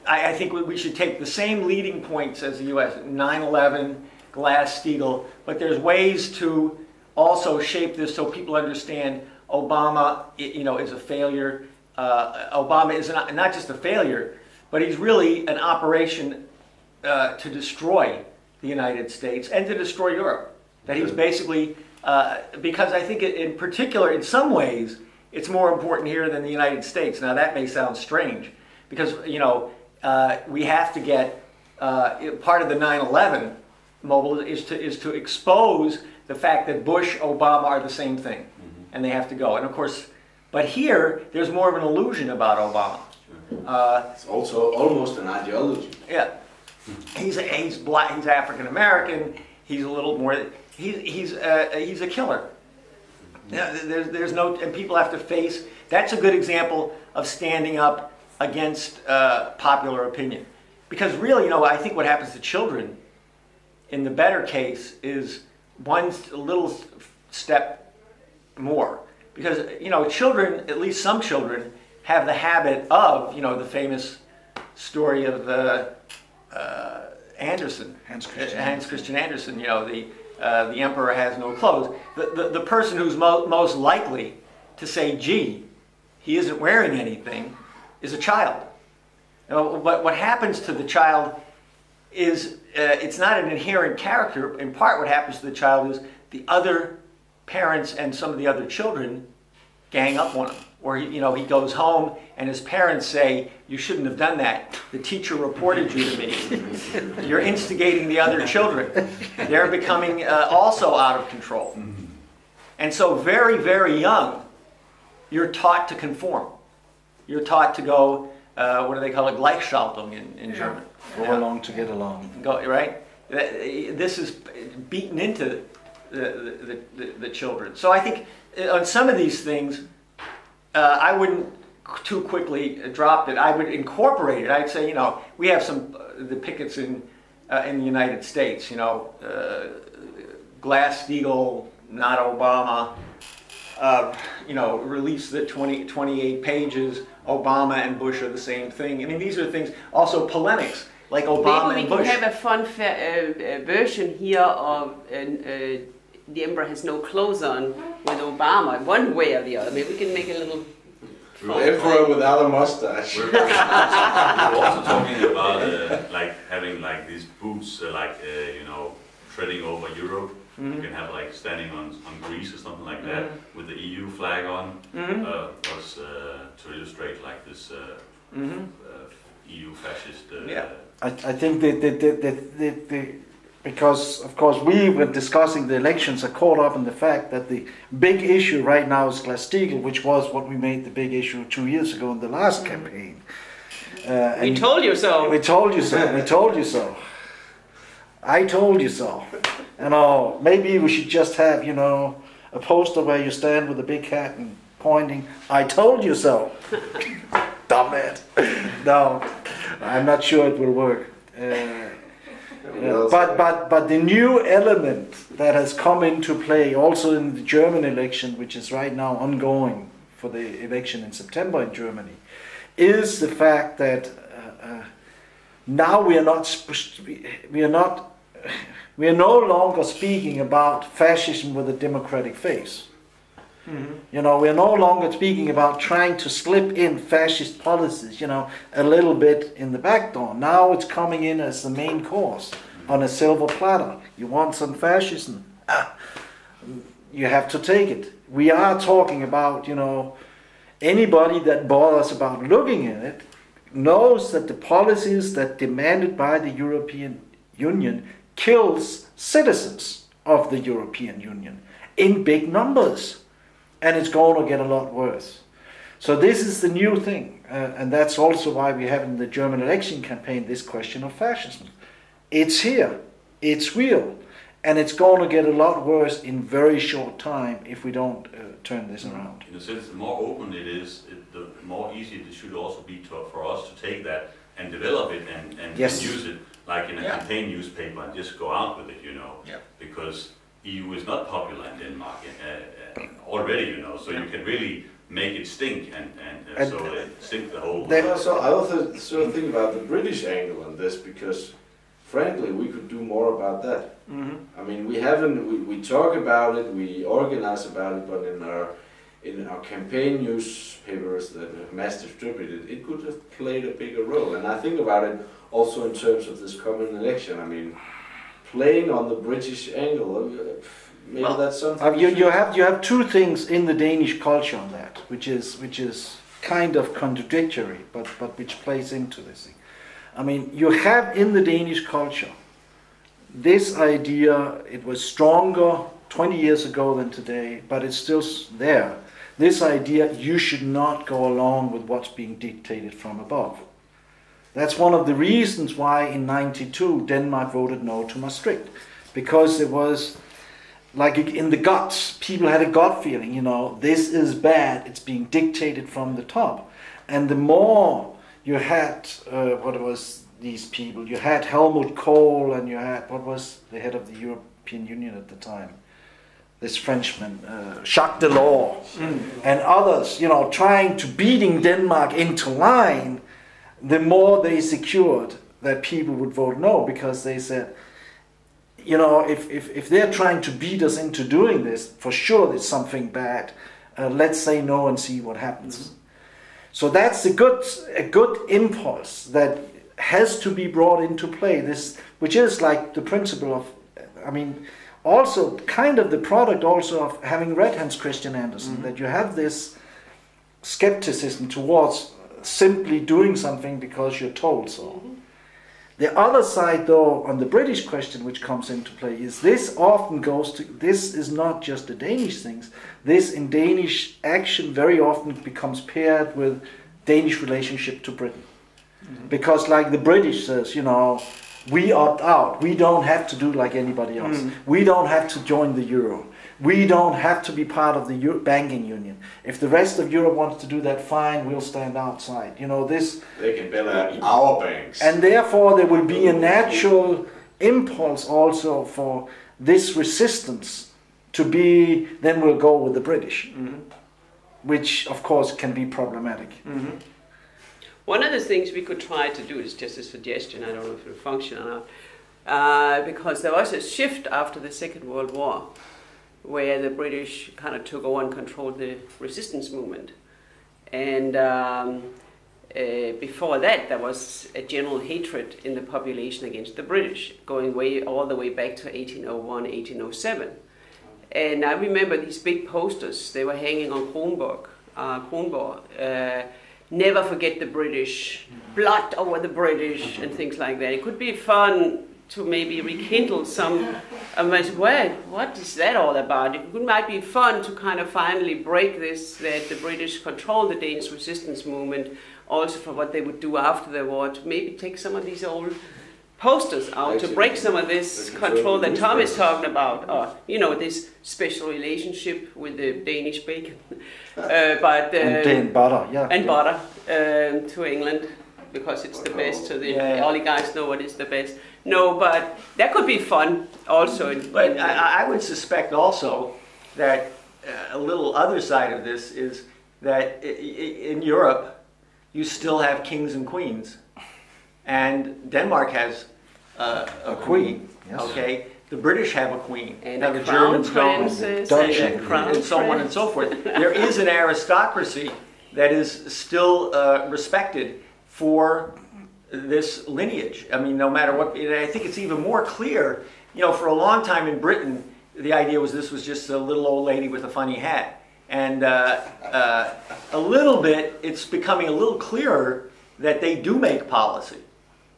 I think we should take the same leading points as the U.S. 9/11, Glass-Steagall, but there's ways to also shape this so people understand Obama, you know, is a failure. Obama is not just a failure, but he's really an operation to destroy the United States and to destroy Europe. That he's basically, because I think in particular, in some ways, it's more important here than the United States. Now that may sound strange, because you know we have to get part of the 9/11 mobile is to expose the fact that Bush, Obama are the same thing, mm-hmm. and they have to go. And of course. But here, there's more of an illusion about Obama. It's also almost an ideology. Yeah, he's black. He's African American. He's a little more. He's a killer. Yeah, there's no, and people have to face. That's a good example of standing up against popular opinion, because really, you know, I think what happens to children, in the better case, is one little step more. Because, you know, children, at least some children, have the habit of, you know, the famous story of Andersen, Hans Christian Andersen, you know, the emperor has no clothes. The person who's most likely to say, gee, he isn't wearing anything, is a child. You know, what happens to the child is, it's not an inherent character. In part, what happens to the child is the other parents and some of the other children gang up on him, or you know, he goes home and his parents say, you shouldn't have done that. The teacher reported you to me. You're instigating the other children. They're becoming also out of control. And so very, very young, you're taught to conform. You're taught to go, what do they call it, Gleichschaltung in German. Go along to get along. Go, right? This is beaten into the children. So I think on some of these things, I wouldn't too quickly drop it. I would incorporate it. I'd say, you know, we have some the pickets in the United States. You know, Glass-Steagall, not Obama. release the 28 pages. Obama and Bush are the same thing. I mean, these are things. Also, polemics like Obama Maybe and we Bush. can have a fun version here of the emperor has no clothes on with Obama, one way or the other. Maybe we can make a little. Emperor without a mustache. We're also talking about like having like these boots, treading over Europe. You can have like standing on Greece or something like that with the EU flag on. To illustrate like this EU fascist. I think that because of course we were discussing the elections are caught up in the fact that the big issue right now is Glass-Steagall, which was what we made the big issue 2 years ago in the last campaign. We told you so. We told you so. We told you so. I told you so. Maybe we should just have, a poster where you stand with a big hat and pointing, I told you so. Dumb it. No, I'm not sure it will work. But the new element that has come into play also in the German election, which is right now ongoing for the election in September in Germany, is the fact that now we are no longer speaking about fascism with a democratic face. We are no longer speaking about trying to slip in fascist policies, a little bit in the back door. Now it's coming in as the main course on a silver platter. You want some fascism? You have to take it. We are talking about, anybody that bothers about looking at it knows that the policies that demanded by the European Union kills citizens of the European Union in big numbers. And it's going to get a lot worse. So this is the new thing. And that's also why we have in the German election campaign this question of fascism. It's here. It's real. And it's going to get a lot worse in very short time if we don't turn this around. In a sense, the more open it is, the more easy it should also be for us to take that and develop it and use it like in a campaign newspaper and just go out with it, because EU is not popular in Denmark already, so you can really make it stink and so it stink the whole. I also sort of think about the British angle on this because, frankly, we could do more about that. I mean, we talk about it, we organize about it, but in our campaign newspapers that are mass distributed, it could have played a bigger role. And I think about it also in terms of this coming election. I mean, playing on the British angle, maybe that's something. You have two things in the Danish culture on that, which is kind of contradictory, but which plays into this thing. I mean, you have in the Danish culture this idea. It was stronger 20 years ago than today, but it's still there. This idea, you should not go along with what's being dictated from above. That's one of the reasons why in '92 Denmark voted no to Maastricht, because it was like in the guts. People had a gut feeling, this is bad. It's being dictated from the top. And the more you had, what was these people? You had Helmut Kohl, and you had, what was the head of the European Union at the time? This Frenchman, Jacques Delors, and others, trying to beating Denmark into line. The more they secured that people would vote no, because they said, if they're trying to beat us into doing this, for sure there's something bad. Let's say no and see what happens. So that's a good impulse that has to be brought into play. This, which is like the principle of, also kind of the product also of having read Hans Christian Andersen, that you have this skepticism towards simply doing something because you're told so. The other side, though, on the British question which comes into play is this often goes to, this is not just a Danish thing, this in Danish action very often becomes paired with Danish relationship to Britain. Because like the British says, we opt out, we don't have to do like anybody else. We don't have to join the euro. We don't have to be part of the banking union. If the rest of Europe wants to do that, fine, we'll stand outside. This... They can bail out our banks. And therefore there will be a natural impulse also for this resistance to be, then we'll go with the British, which of course can be problematic. One of the things we could try to do is just a suggestion, I don't know if it will function or not, because there was a shift after the Second World War where the British kind of took over and controlled the resistance movement. And before that, there was a general hatred in the population against the British, going all the way back to 1801, 1807. And I remember these big posters, they were hanging on Kronborg, never forget the British, blood over the British, and things like that. It could be fun to maybe rekindle some, what is that all about? It might be fun to kind of finally break this, that the British control the Danish resistance movement, also for what they would do after the war, to maybe take some of these old posters out, to break some of this control that Tom is talking about, or, you know, this special relationship with the Danish bacon. And butter, yeah. And butter to England, because it's the best, so all the guys know what is the best. No, but that could be fun also. But I would suspect also that a little other side of this is that in Europe, you still have kings and queens. And Denmark has a queen, yes. Okay? The British have a queen. And now the Germans don't. And so on and so forth. There is an aristocracy that is still respected for this lineage. I mean, no matter what, I think it's even more clear, you know, for a long time in Britain, the idea was this was just a little old lady with a funny hat. And a little bit, it's becoming a little clearer that they do make policy,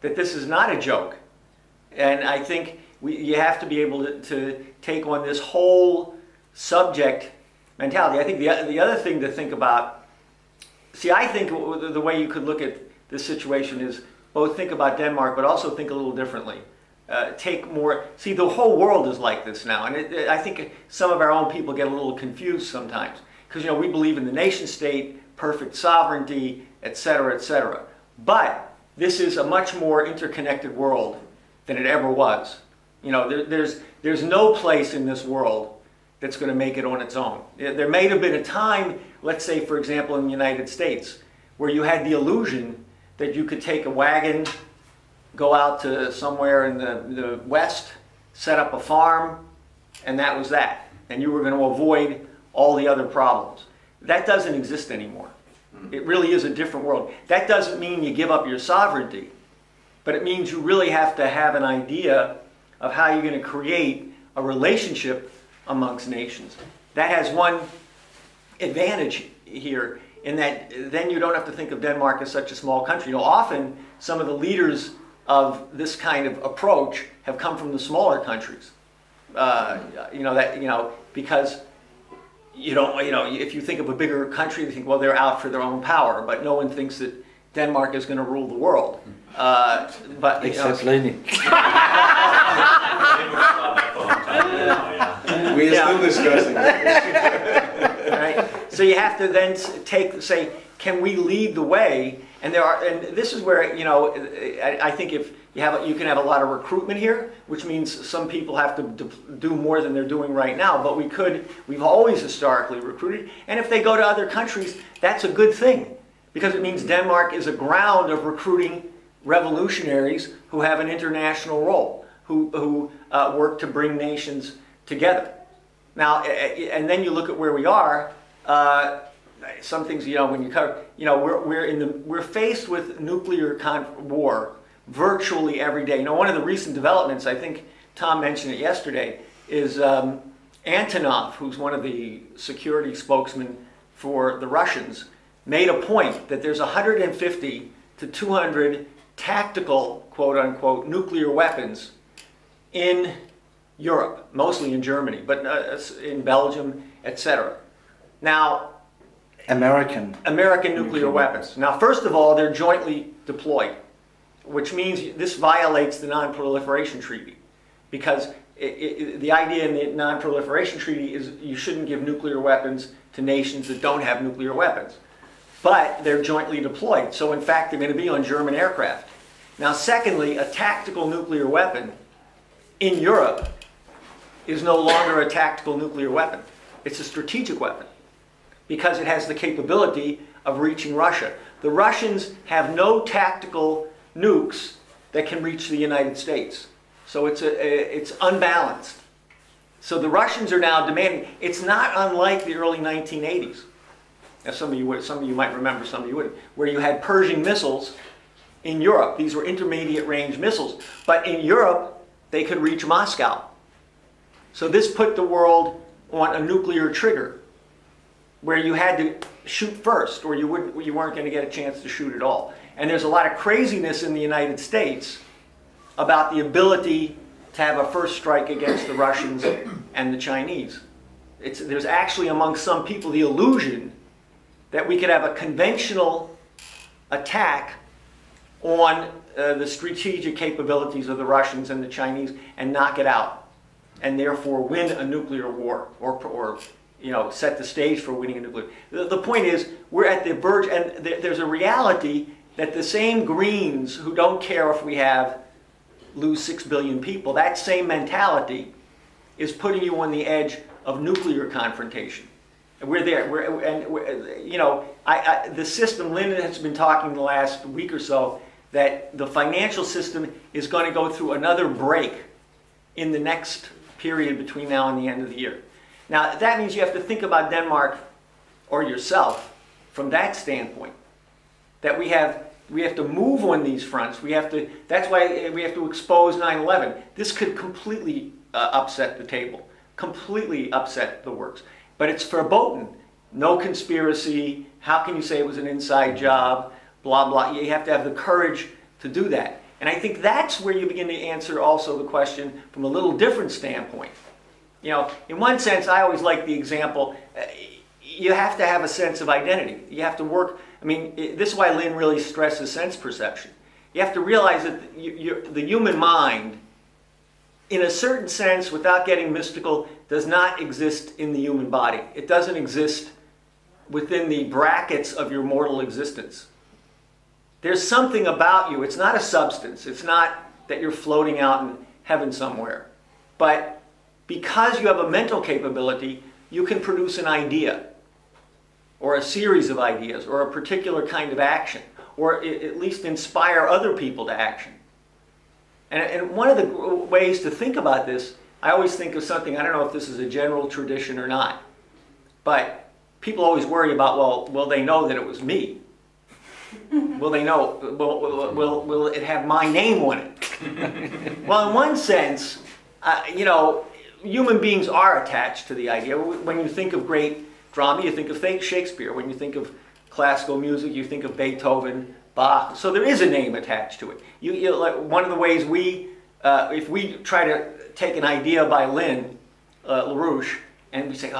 that this is not a joke. And I think you have to be able to take on this whole subject mentality. I think the other thing to think about, see, I think the way you could look at this situation is both think about Denmark, but also think a little differently. Take more, see, the whole world is like this now. And I think some of our own people get a little confused sometimes. Because, you know, we believe in the nation state, perfect sovereignty, etc., etc. But this is a much more interconnected world than it ever was. You know, there's no place in this world that's going to make it on its own. There may have been a time, let's say, for example, in the United States, where you had the illusion that you could take a wagon, go out to somewhere in the West, set up a farm, and that was that. And you were going to avoid all the other problems. That doesn't exist anymore. It really is a different world. That doesn't mean you give up your sovereignty, but it means you really have to have an idea of how you're going to create a relationship amongst nations. That has one advantage here, in that then you don't have to think of Denmark as such a small country. You know, often some of the leaders of this kind of approach have come from the smaller countries. Because if you think of a bigger country, you think, well, they're out for their own power, but no one thinks that Denmark is going to rule the world. Except Leni. We are still discussing it. Right? So you have to then say, can we lead the way? And this is where, you know, I think if you can have a lot of recruitment here, which means some people have to do more than they're doing right now. But we've always historically recruited, and if they go to other countries, that's a good thing, because it means Denmark is a ground of recruiting revolutionaries who have an international role, who work to bring nations together. Now, and then you look at where we are. Some things, you know, when you cover, you know, we're faced with nuclear war virtually every day. You know, one of the recent developments, I think Tom mentioned it yesterday, is Antonov, who's one of the security spokesmen for the Russians, made a point that there's 150 to 200 tactical, quote-unquote, nuclear weapons in Europe, mostly in Germany, but in Belgium, etc. Now, American nuclear weapons. Now, first of all, they're jointly deployed, which means this violates the Non-Proliferation Treaty, because the idea in the Non-Proliferation Treaty is you shouldn't give nuclear weapons to nations that don't have nuclear weapons. But they're jointly deployed, so in fact they're going to be on German aircraft. Now, secondly, a tactical nuclear weapon in Europe is no longer a tactical nuclear weapon. It's a strategic weapon because it has the capability of reaching Russia. The Russians have no tactical nukes that can reach the United States. So it's unbalanced. So the Russians are now demanding, it's not unlike the early 1980s. Now some of you might remember, some of you wouldn't, where you had Pershing missiles in Europe. These were intermediate range missiles. But in Europe, they could reach Moscow. So this put the world on a nuclear trigger where you had to shoot first or you weren't going to get a chance to shoot at all. And there's a lot of craziness in the United States about the ability to have a first strike against the Russians and the Chinese. There's actually among some people the illusion that we could have a conventional attack on the strategic capabilities of the Russians and the Chinese and knock it out, and therefore win a nuclear war or set the stage for winning a nuclear. The point is, we're at the verge, and there's a reality that the same Greens who don't care if we lose 6 billion people, that same mentality is putting you on the edge of nuclear confrontation. And we're there. The system, Leni has been talking the last week or so, that the financial system is going to go through another break in the next period between now and the end of the year. Now, that means you have to think about Denmark or yourself from that standpoint, that we have to move on these fronts. That's why we have to expose 9/11. This could completely upset the table, completely upset the works. But it's verboten. No conspiracy. How can you say it was an inside job? Blah, blah. You have to have the courage to do that. And I think that's where you begin to answer also the question from a little different standpoint. In one sense, I always like the example, you have to have a sense of identity. You have to work. This is why Lynn really stresses sense perception. You have to realize that the human mind, in a certain sense, without getting mystical, does not exist in the human body. It doesn't exist within the brackets of your mortal existence. There's something about you. It's not a substance. It's not that you're floating out in heaven somewhere. But because you have a mental capability, you can produce an idea, or a series of ideas, or a particular kind of action, or at least inspire other people to action. And one of the ways to think about this, I always think of something, I don't know if this is a general tradition or not, but people always worry about, well, will they know that it was me? Will they know, will it have my name on it? Well, in one sense, human beings are attached to the idea. When you think of great drama, you think of Shakespeare. When you think of classical music, you think of Beethoven, Bach. So there is a name attached to it. One of the ways if we try to take an idea by Lynn LaRouche, and we say,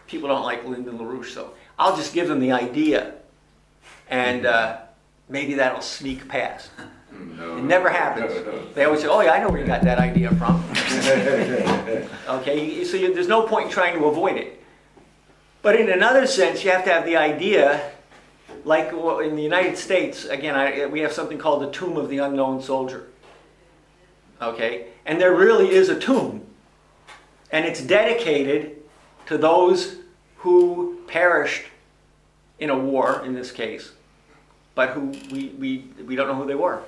people don't like Lynn and LaRouche, so I'll just give them the idea, and maybe that'll sneak past. No, it never happens. No. They always say, oh yeah, I know where you got that idea from. Okay, so there's no point in trying to avoid it. But in another sense, you have to have the idea, like in the United States, again, we have something called the Tomb of the Unknown Soldier. Okay? And there really is a tomb. And it's dedicated to those who perished in a war, in this case, but who we don't know who they were.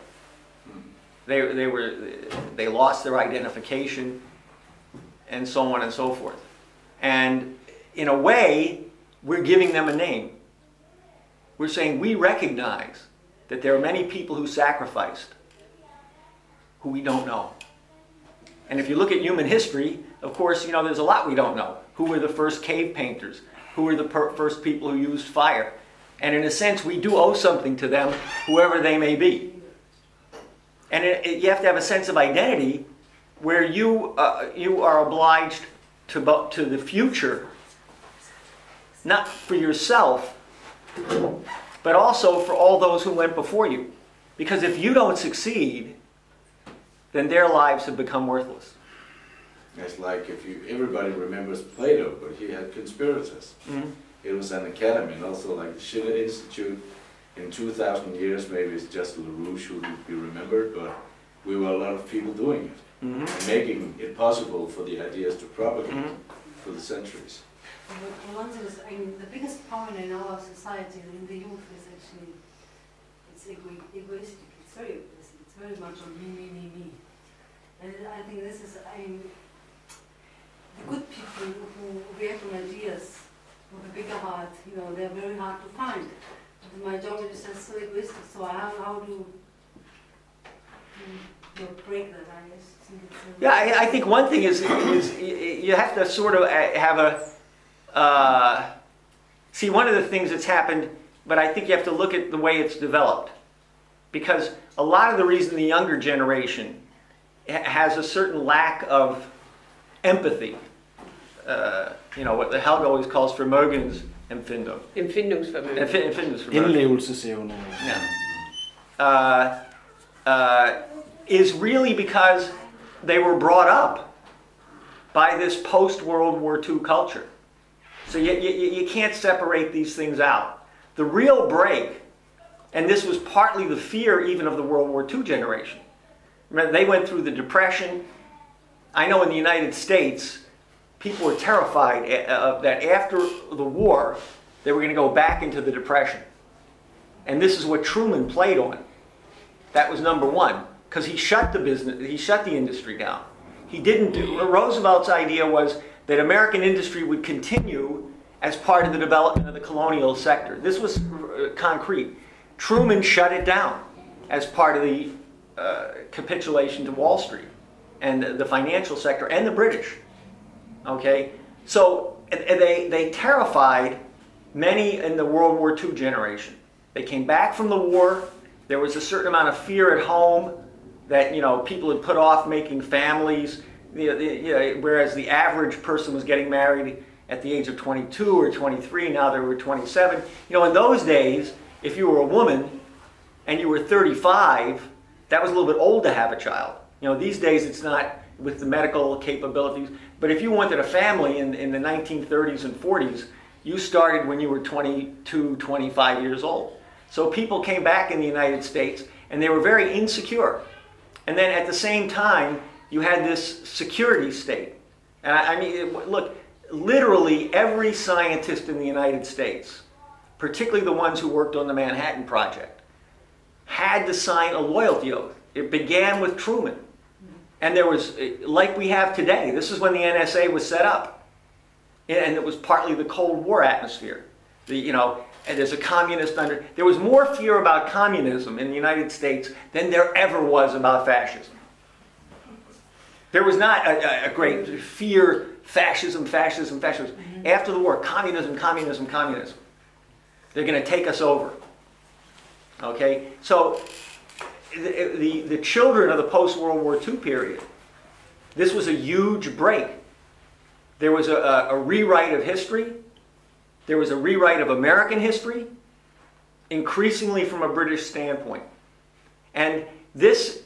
They lost their identification, and so on and so forth. And in a way, we're giving them a name. We're saying we recognize that there are many people who sacrificed who we don't know. And if you look at human history, of course, there's a lot we don't know. Who were the first cave painters? Who were the first people who used fire? And in a sense, we do owe something to them, whoever they may be. And you have to have a sense of identity where you are obliged to the future, not for yourself, but also for all those who went before you. Because if you don't succeed, then their lives have become worthless. It's like everybody remembers Plato, but he had conspirators. Mm-hmm. It was an academy, and also like the Schiller Institute. In 2,000 years, maybe it's just LaRouche who will be remembered, but we were a lot of people doing it. and making it possible for the ideas to propagate for the centuries. One thing is, I mean, the biggest problem in our society, in the youth, is actually, it's egoistic. It's very egoistic. It's very much on me. And I think this is, I mean, the good people who react on ideas with a bigger heart, you know, they're very hard to find. But the majority is just so egoistic. So how do you break that? I guess. Yeah, I think one thing is you have to sort of have a see, one of the things that's happened, but I think you have to look at the way it's developed, because a lot of the reason the younger generation has a certain lack of empathy, you know, what the Helga always calls Vermögensempfindung. Empfindungsvermögen. Indlevelsesevne. Yeah. Is really because they were brought up by this post-World War II culture. So you can't separate these things out. The real break, and this was partly the fear even of the World War II generation. Remember, they went through the Depression. I know in the United States, people were terrified that after the war, they were going to go back into the Depression. And this is what Truman played on. That was number one, because he shut the business, he shut the industry down. He didn't do, Roosevelt's idea was that American industry would continue as part of the development of the colonial sector. This was concrete. Truman shut it down as part of the capitulation to Wall Street and the financial sector and the British. Okay, so they terrified many in the World War II generation. They came back from the war. There was a certain amount of fear at home that, you know, people had put off making families. Whereas the average person was getting married at the age of 22 or 23, now they were 27. You know, in those days, if you were a woman and you were 35, that was a little bit old to have a child. You know, these days it's not with the medical capabilities, but if you wanted a family in the 1930s and 40s, you started when you were 22, 25 years old. So people came back in the United States and they were very insecure. And then at the same time, you had this security state. And I mean, look, literally every scientist in the United States, particularly the ones who worked on the Manhattan Project, had to sign a loyalty oath. It began with Truman. And there was, like we have today, this is when the NSA was set up. And it was partly the Cold War atmosphere. You know, and there's a communist under, there was more fear about communism in the United States than there ever was about fascism. There was not a great fear, fascism. After the war, communism. They're going to take us over. Okay? So, the children of the post-World War II period, this was a huge break. There was a rewrite of history. There was a rewrite of American history, increasingly from a British standpoint. And this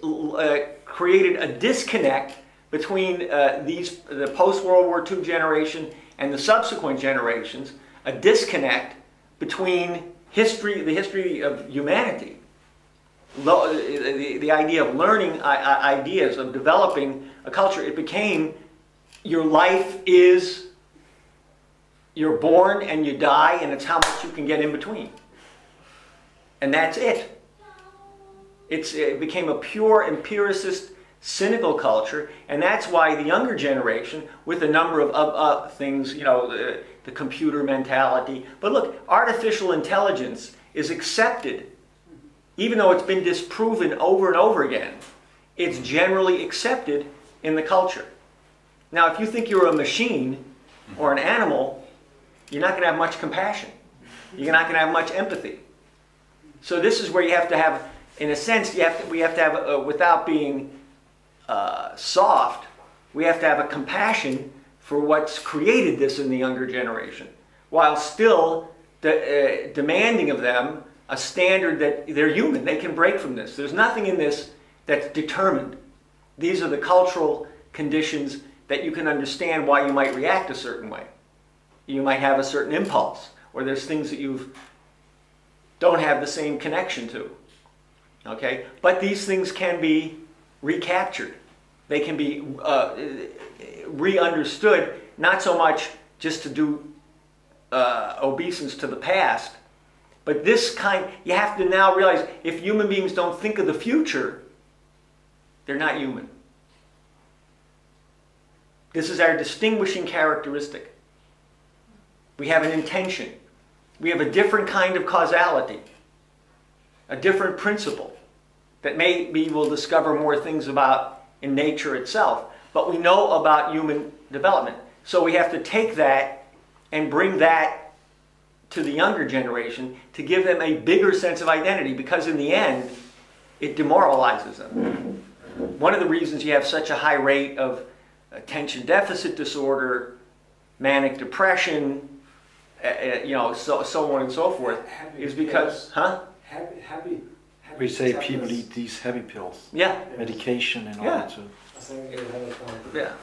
created a disconnect between the post-World War II generation and the subsequent generations, a disconnect between history, the history of humanity, the idea of learning ideas, of developing a culture. It became, your life is, you're born and you die, and it's how much you can get in between. And that's it. It became a pure empiricist, cynical culture, and that's why the younger generation, with a number of things, you know, the computer mentality. But look, artificial intelligence is accepted, even though it's been disproven over and over again. It's generally accepted in the culture. Now, if you think you're a machine or an animal, you're not going to have much compassion. You're not going to have much empathy. So this is where you have to have, in a sense, we have to have, without being soft, we have to have a compassion for what's created this in the younger generation, while still demanding of them a standard that they're human, they can break from this. There's nothing in this that's determined. These are the cultural conditions that you can understand why you might react a certain way. You might have a certain impulse, or there's things that you don't have the same connection to. Okay? But these things can be recaptured. they can be re-understood, not so much just to do obeisance to the past, but this kind, you have to now realize if human beings don't think of the future, they're not human. This is our distinguishing characteristic. We have an intention. We have a different kind of causality, a different principle that maybe we'll discover more things about in nature itself, but we know about human development. So we have to take that and bring that to the younger generation to give them a bigger sense of identity, because in the end, it demoralizes them. One of the reasons you have such a high rate of attention deficit disorder, manic depression, so on and so forth, is because, happy We say tablets. people eat these heavy pills, yeah, medication in Yeah. order to. I think you have a point. yeah.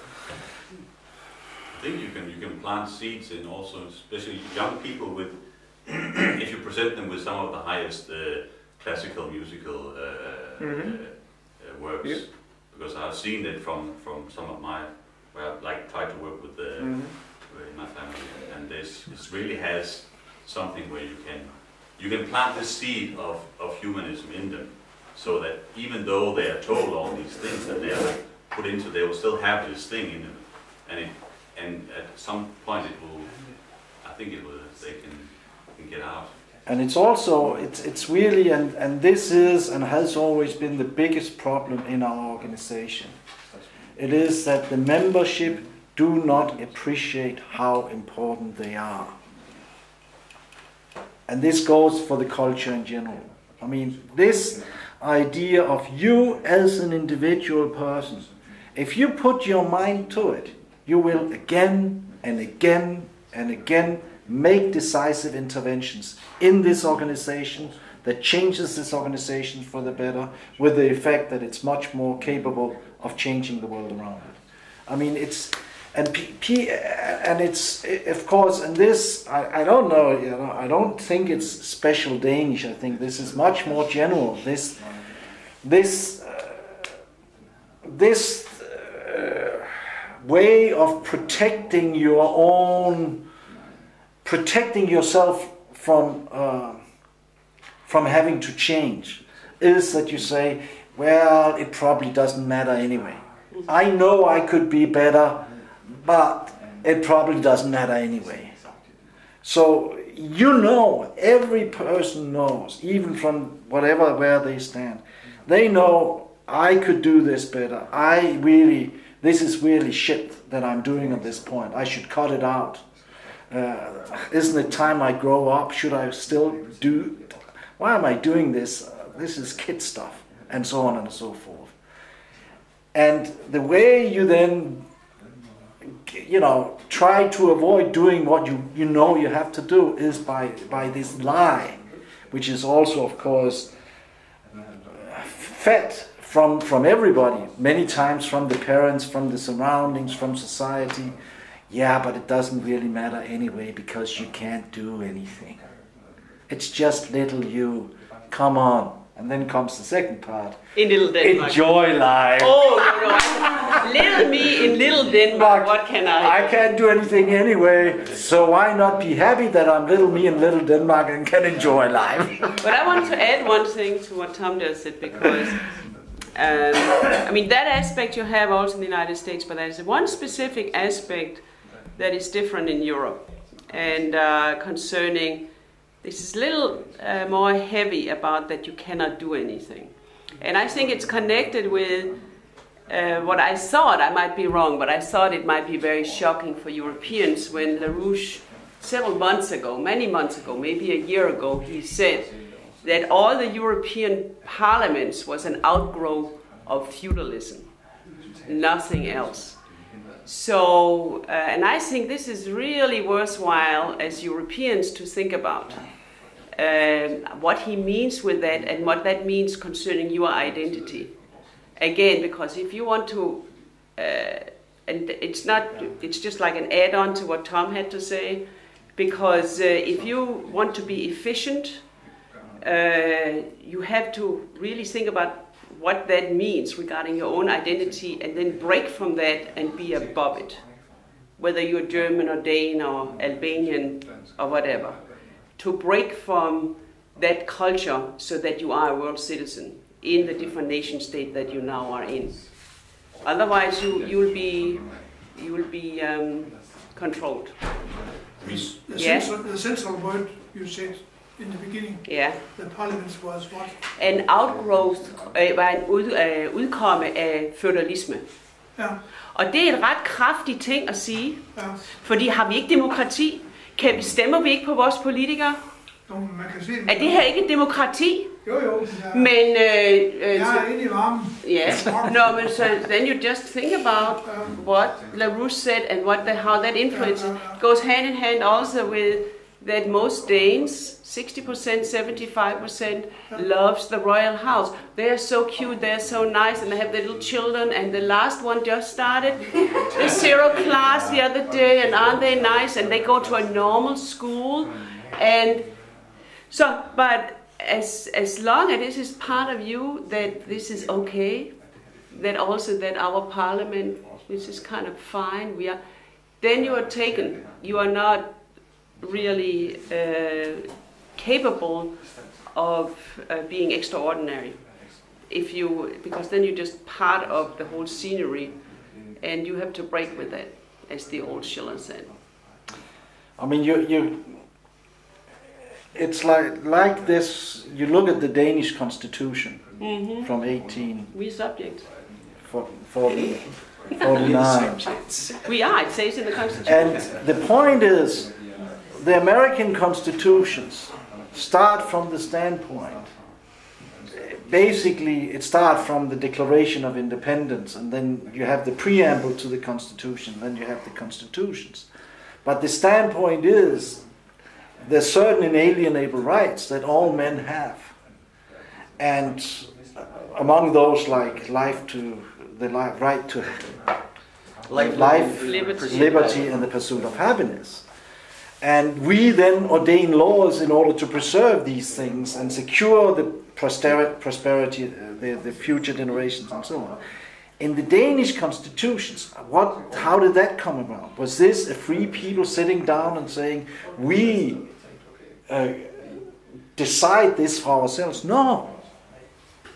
I think you can plant seeds in also, especially young people with, if you present them with some of the highest classical musical works, Yeah. because I've seen it from some of my, where I've like tried to work with in my family, and this really has something where you can plant the seed of humanism in them, so that even though they are told all these things that they are like put into, they will still have this thing in them, and at some point it will, I think it will, they can get out. And it's also, it's really, and this is and has always been the biggest problem in our organization. It is that the membership do not appreciate how important they are. And this goes for the culture in general. I mean, this idea of you as an individual person, if you put your mind to it, you will again and again and again make decisive interventions in this organization that changes this organization for the better, with the effect that it's much more capable of changing the world around it. I mean, it's, and it's, of course, and this, I don't know, I don't think it's special Danish. I think this is much more general. This way of protecting yourself from having to change is that you say, well, it probably doesn't matter anyway. I know I could be better, but it probably doesn't matter anyway. So every person knows, even from where they stand, they know I could do this better. This is really shit that I'm doing at this point. I should cut it out. Isn't it time I grow up? Should I still do? Why am I doing this? This is kid stuff, and so on and so forth. And the way you then, try to avoid doing what you know you have to do is by this lie, which is also, of course, fed from everybody, many times from the parents, from the surroundings, from society. Yeah, but it doesn't really matter anyway because you can't do anything. It's just little you. Come on. And then comes the second part. In Little Denmark. Enjoy life. Oh, no. Little me in Little Denmark, what can I do? I can't do anything anyway, so why not be happy that I'm little me in Little Denmark and can enjoy life? But I want to add one thing to what Tom just said, because that aspect you have also in the United States, but there's one specific aspect that is different in Europe, and concerning, this is a little more heavy about that you cannot do anything. And I think it's connected with what I thought, I might be wrong, but I thought it might be very shocking for Europeans when LaRouche, several months ago, many months ago, maybe a year ago, he said that all the European parliaments was an outgrowth of feudalism, nothing else. So, and I think this is really worthwhile as Europeans to think about what he means with that and what that means concerning your identity. Again, because if you want to, and it's just like an add-on to what Tom had to say, because if you want to be efficient, you have to really think about what that means regarding your own identity, and then break from that and be above it. Whether you're German or Dane or Albanian or whatever. To break from that culture so that you are a world citizen in the different nation state that you now are in. Otherwise, you will be controlled. The central word you said in the beginning, the parliament was what? En outgrowth var en udkomme af feudalisme. Ja. Og det er et ret kraftigt ting at sige, fordi har vi ikke demokrati? Stemmer vi ikke på vores politikere? Man kan se det. Er det her ikke et demokrati? Jo. Men jeg er inde i varmen. No, but so then you just think about what LaRouche said and how that influence goes hand in hand also with that most Danes, 60%, 75%, loves the royal house. They are so cute, they are so nice, and they have their little children, and the last one just started the 0 class the other day, and aren't they nice? And they go to a normal school, and so, but as long as this is part of you, that this is okay, that also that our parliament, which is kind of fine, then you are taken. You are not really capable of being extraordinary, because then you're just part of the whole scenery, and you have to break with that, as the old Schiller said. I mean, it's like this. You look at the Danish constitution from 18. We subjects. 49. We are. It says in the constitution. And the point is, the American constitutions start from the standpoint. Basically, it starts from the Declaration of Independence, and then you have the preamble to the Constitution, then you have the constitutions. But the standpoint is, there's certain inalienable rights that all men have. And among those, like right to life, liberty, and the pursuit of happiness. And we then ordain laws in order to preserve these things and secure the prosperity, the future generations, and so on. In the Danish constitutions, how did that come about? Was this a free people sitting down and saying, we decide this for ourselves? No.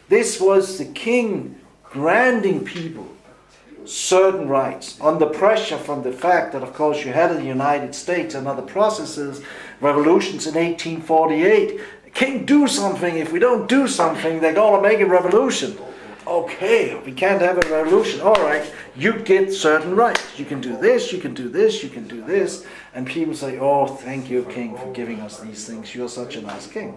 This was the king granting people certain rights under pressure from the fact that, of course, you had in the United States and other processes, revolutions in 1848. King, do something. If we don't do something, they're going to make a revolution. Okay, we can't have a revolution. All right, you get certain rights. You can do this, you can do this, you can do this. And people say, oh, thank you, king, for giving us these things. You're such a nice king.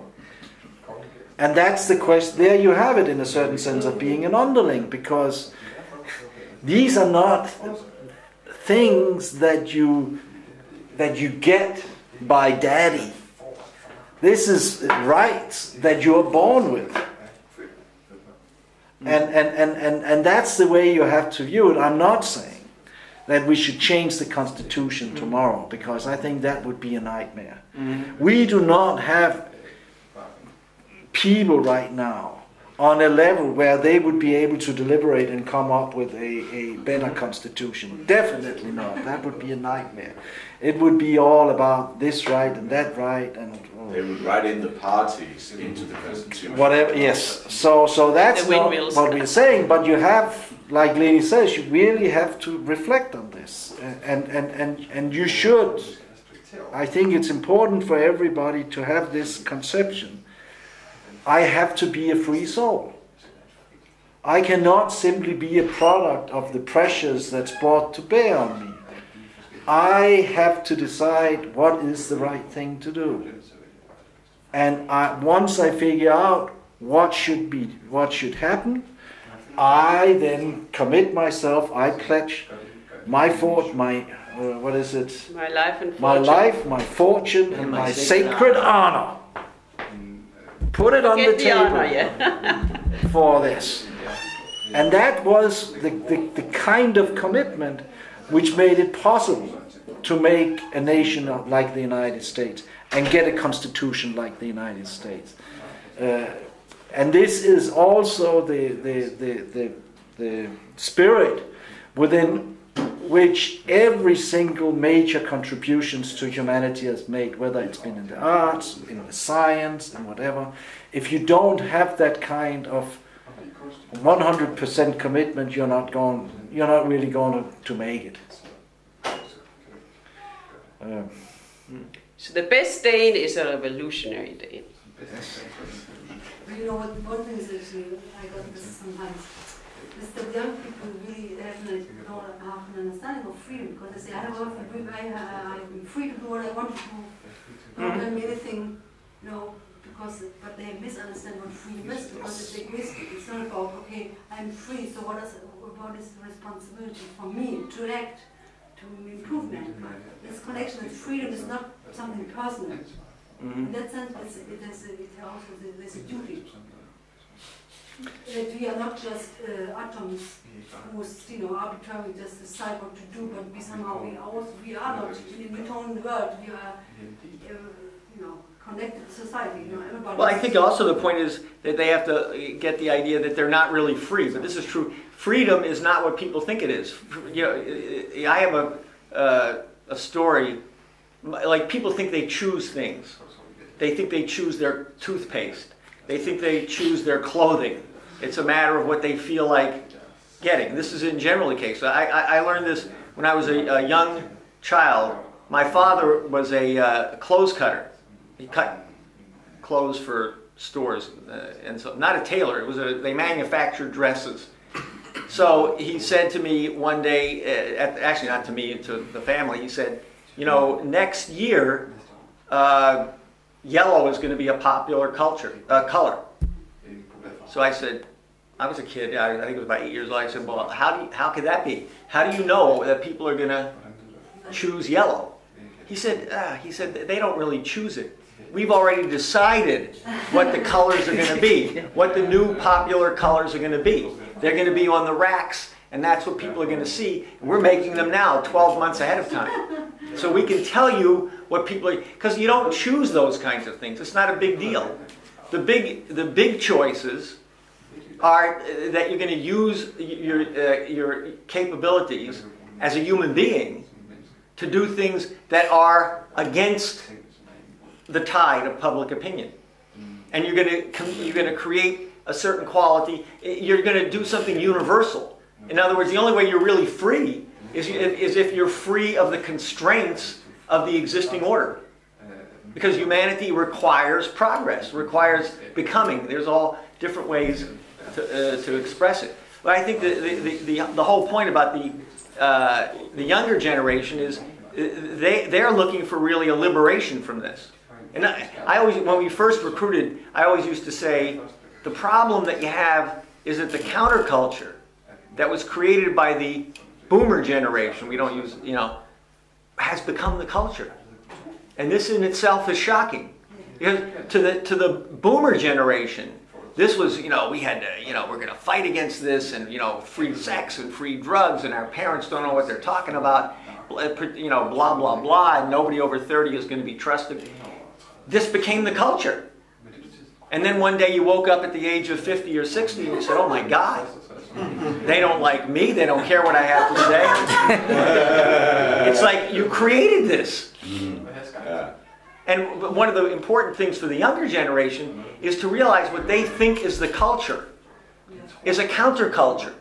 And that's the question. There you have it, in a certain sense, of being an underling, because these are not things that you get by daddy. This is rights that you are born with. And that's the way you have to view it. I'm not saying that we should change the constitution tomorrow, because I think that would be a nightmare. We do not have people right now on a level where they would be able to deliberate and come up with a better constitution. Definitely not. That would be a nightmare. It would be all about this right and that right, and they would write in the parties into the constitution. Whatever. Yes. So that's not what we're saying. But you have, like Leni says, you really have to reflect on this, and you should. I think it's important for everybody to have this conception. I have to be a free soul. I cannot simply be a product of the pressures that's brought to bear on me. I have to decide what is the right thing to do. And once I figure out what should happen, I then commit myself. I pledge my life, my fortune, and my sacred honor. Put it on the table for this. And that was the kind of commitment which made it possible to make a nation like the United States and get a constitution like the United States. And this is also the spirit within which every single major contributions to humanity has made, whether it's been in the arts, in the science, and whatever. If you don't have that kind of 100% commitment, you're not really going to make it. So the best Dane is a revolutionary Dane. You know, one thing is actually, I got this sometimes, is that young people really have an understanding of freedom, because they say, I don't want to be, I'm free to do what I want to do, don't tell me anything, you know, but they misunderstand what freedom is, because it's egoistic. It's not about, okay, I'm free, so what is the responsibility for me to act, to improve mankind? This connection with freedom is not something personal. In that sense, there's a duty. That we are not just atoms whose, arbitrarily just decide what to do, but we are not in the own world. We are, connected society. Everybody. Well, I think also the point is that they have to get the idea that they're not really free. But this is true. Freedom is not what people think it is. I have a story. Like, people think they choose things. They think they choose their toothpaste. They think they choose their clothing. It's a matter of what they feel like getting. This is in general the case. I learned this when I was a young child. My father was a clothes cutter. He cut clothes for stores, and so not a tailor. It was they manufactured dresses. So he said to me one day, actually not to me, to the family. He said, next year, yellow is going to be a popular color. So I said, I was a kid, I think it was about 8 years old. I said, well, how could that be? How do you know that people are going to choose yellow? He said, they don't really choose it. We've already decided what the colors are going to be, what the new popular colors are going to be. They're going to be on the racks, and that's what people are going to see. And we're making them now 12 months ahead of time. So we can tell you what people are, because you don't choose those kinds of things. It's not a big deal. The big choices are that you're going to use your capabilities as a human being to do things that are against the tide of public opinion. And you're going to create a certain quality. You're going to do something universal. In other words, the only way you're really free is if you're free of the constraints of the existing order. Because humanity requires progress, requires becoming. There's all different ways to express it. But I think the whole point about the younger generation is they're looking for really a liberation from this. And I always, when we first recruited, I always used to say, the problem that you have is that the counterculture that was created by the boomer generation, we don't use, has become the culture. And this in itself is shocking. Because to the boomer generation, this was, we had to, we're going to fight against this, and, free sex and free drugs, and our parents don't know what they're talking about, blah, blah, blah, and nobody over 30 is going to be trusted. This became the culture. And then one day you woke up at the age of 50 or 60 and you said, oh my God, they don't like me, they don't care what I have to say. It's like you created this. And one of the important things for the younger generation is to realize what they think is the culture is a counterculture.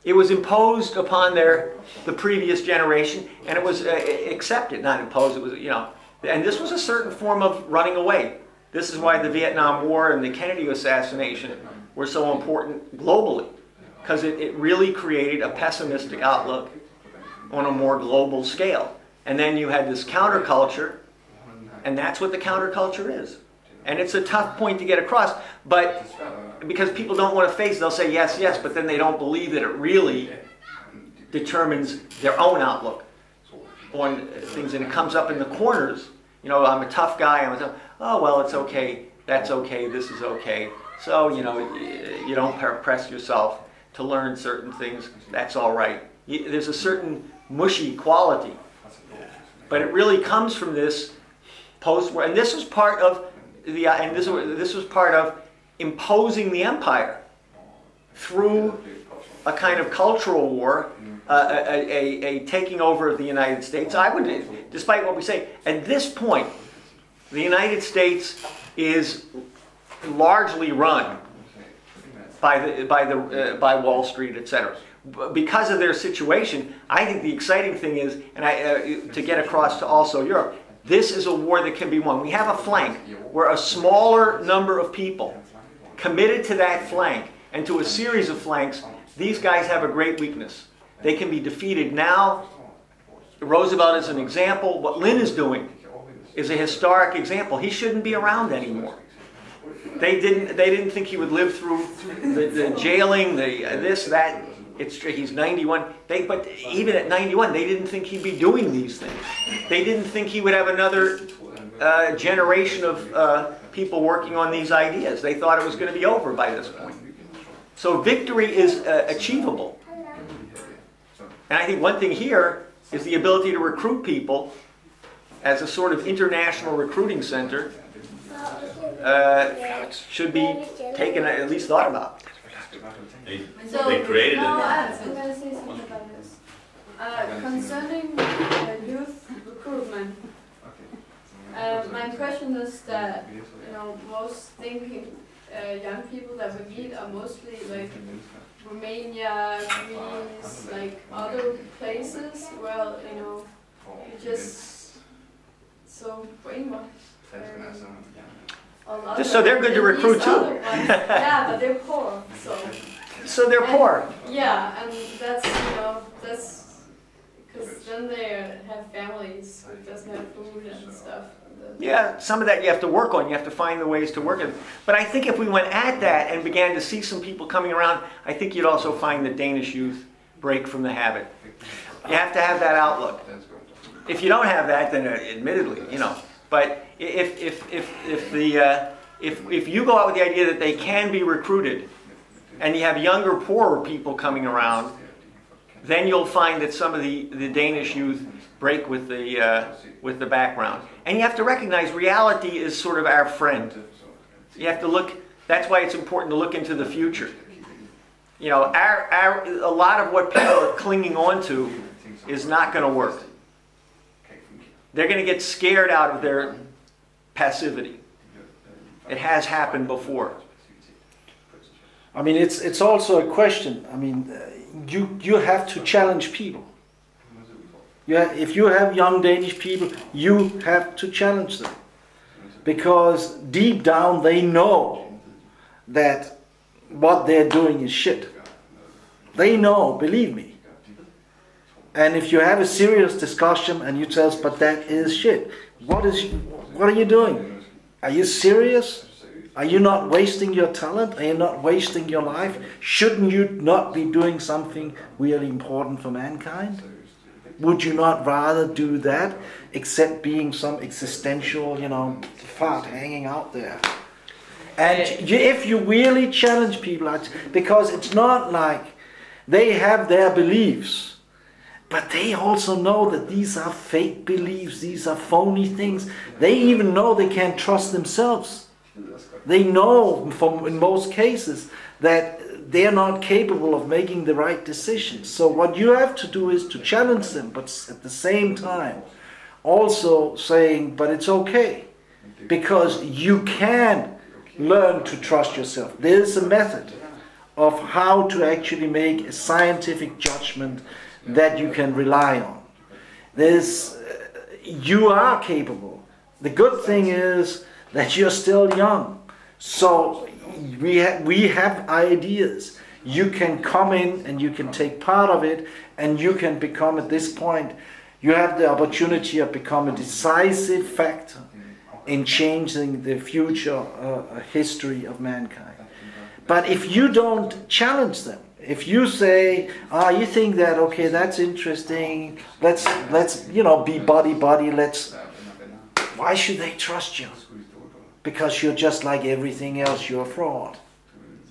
It was imposed upon the previous generation, and it was accepted, not imposed. It was, and this was a certain form of running away. This is why the Vietnam War and the Kennedy assassination were so important globally, because it really created a pessimistic outlook on a more global scale. And then you had this counterculture, and that's what the counterculture is. And it's a tough point to get across, but because people don't want to face it, they'll say yes, yes, but then they don't believe that it really determines their own outlook on things, and it comes up in the corners. I'm a tough guy, oh, well, it's okay, that's okay, this is okay. So, you don't press yourself to learn certain things, that's all right. There's a certain mushy quality. But it really comes from this post-war, and this was part of this was part of imposing the empire through a kind of cultural war, a taking over of the United States. I would, despite what we say, at this point, the United States is largely run by Wall Street, etc. Because of their situation, I think the exciting thing is, and to get across to also Europe, this is a war that can be won. We have a flank where a smaller number of people committed to that flank and to a series of flanks. These guys have a great weakness. They can be defeated now. Roosevelt is an example. What Lin is doing is a historic example. He shouldn't be around anymore. They didn't think he would live through the jailing, this, that. He's 91. But even at 91, they didn't think he'd be doing these things. They didn't think he would have another generation of people working on these ideas. They thought it was going to be over by this point. So victory is achievable. And I think one thing here is the ability to recruit people as a sort of international recruiting center should be taken, at least thought about. They created it. I'm going to say something about this. Concerning youth recruitment, my impression is that most thinking young people that we meet are mostly like Romania, Greece, like other places. Well, you're just so brainwashed. Just so they're good to recruit too. Yeah, but they're poor, so they're poor. Yeah, and that's because then they have families who doesn't have food and stuff. Yeah, some of that you have to work on. You have to find the ways to work it. But I think if we went at that and began to see some people coming around, I think you'd also find the Danish youth break from the habit. You have to have that outlook. If you don't have that, then admittedly, But if you go out with the idea that they can be recruited, and you have younger, poorer people coming around, then you'll find that some of the Danish youth break with the background. And you have to recognize reality is sort of our friend. You have to look. That's why it's important to look into the future. A lot of what people are clinging on to is not going to work. They're going to get scared out of their passivity. It has happened before. I mean, it's also a question. I mean, you have to challenge people. If you have young Danish people, you have to challenge them. Because deep down they know that what they're doing is shit. They know, believe me. And if you have a serious discussion and you tell us, but that is shit. What are you doing? Are you serious? Are you not wasting your talent? Are you not wasting your life? Shouldn't you not be doing something really important for mankind? Would you not rather do that, except being some existential, fart hanging out there? And if you really challenge people, because it's not like they have their beliefs, but they also know that these are fake beliefs, these are phony things. They even know they can't trust themselves. They know, in most cases, that they're not capable of making the right decisions. So what you have to do is to challenge them, but at the same time also saying, but it's okay, because you can learn to trust yourself. There is a method of how to actually make a scientific judgment that you can rely on. You are capable. The good thing is that you're still young. So we have ideas. You can come in and you can take part of it, and you can become, at this point, you have the opportunity of becoming a decisive factor in changing the future history of mankind. But if you don't challenge them, if you say, you think that, okay, that's interesting, let's be buddy, why should they trust you? Because you're just like everything else, you're a fraud.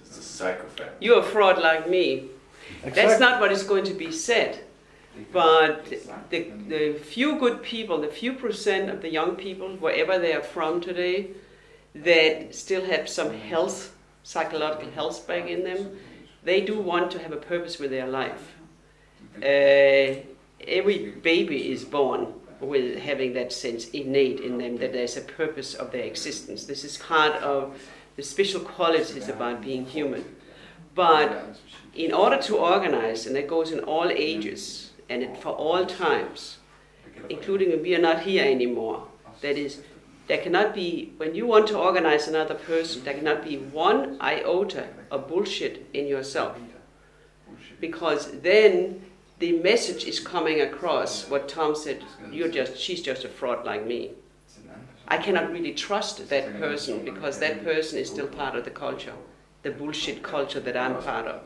It's a psychopath. You're a fraud like me. Exactly. That's not what is going to be said. But the few good people, the few percent of the young people, wherever they are from today, that still have some health psychological health back in them. They do want to have a purpose with their life. Every baby is born with having that sense innate in them that there's a purpose of their existence. This is part of the special qualities about being human. But in order to organize, and that goes in all ages and for all times, including when we are not here anymore, that is, there cannot be, when you want to organize another person, there cannot be one iota of bullshit in yourself. Because then the message is coming across, what Tom said, she's just a fraud like me. I cannot really trust that person because that person is still part of the culture, the bullshit culture that I'm part of.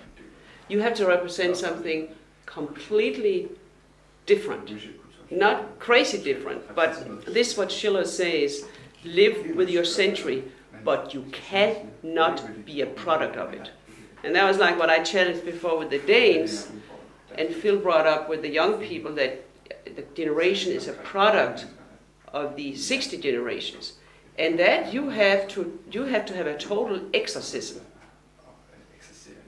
You have to represent something completely different. Not crazy different, but this is what Schiller says, live with your century, but you cannot be a product of it. And that was like what I challenged before with the Danes, and Phil brought up with the young people that the generation is a product of the 60 generations. And that you have to have a total exorcism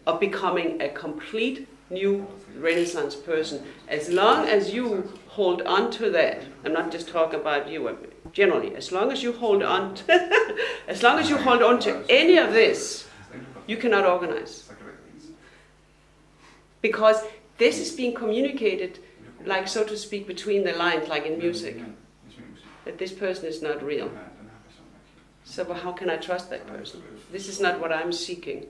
of becoming a complete new Renaissance person. As long as you hold on to that, I'm not just talking about you, generally, as long as you hold on to, as long as you hold on to any of this, you cannot organize. Because this is being communicated, like so to speak, between the lines, like in music, that this person is not real. So well, how can I trust that person? This is not what I'm seeking.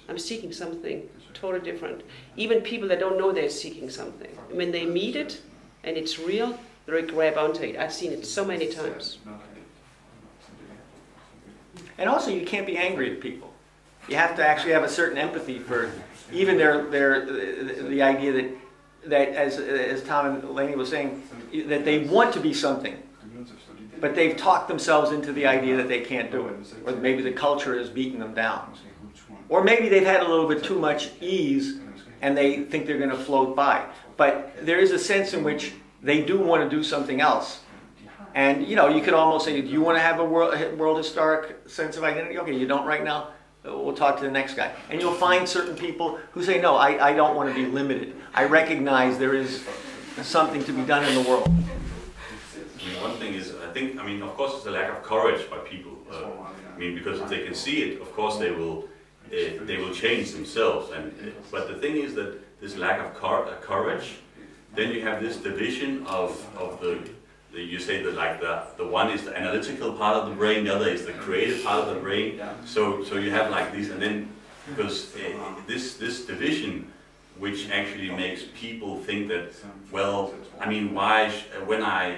I'm seeking something totally different. Even people that don't know they're seeking something, when they meet it and it's real, they grab onto it. I've seen it so many times. And also, you can't be angry at people. You have to actually have a certain empathy for even the idea that as Tom and Leni was saying, that they want to be something, but they've talked themselves into the idea that they can't do it, or maybe the culture is beating them down, or maybe they've had a little bit too much ease and they think they're going to float by. But there is a sense in which they do want to do something else. And, you know, you could almost say, do you want to have a world historic sense of identity? Okay, you don't right now? We'll talk to the next guy. And you'll find certain people who say, no, I don't want to be limited. I recognize there is something to be done in the world. I mean, one thing is, I mean, of course, it's a lack of courage by people. I mean, because if they can see it, of course, they will change themselves. But the thing is that this lack of courage, then you have this division of you say that the one is the analytical part of the brain, the other is the creative part of the brain. So you have like these, and then because this division, which actually makes people think that, well, I mean, why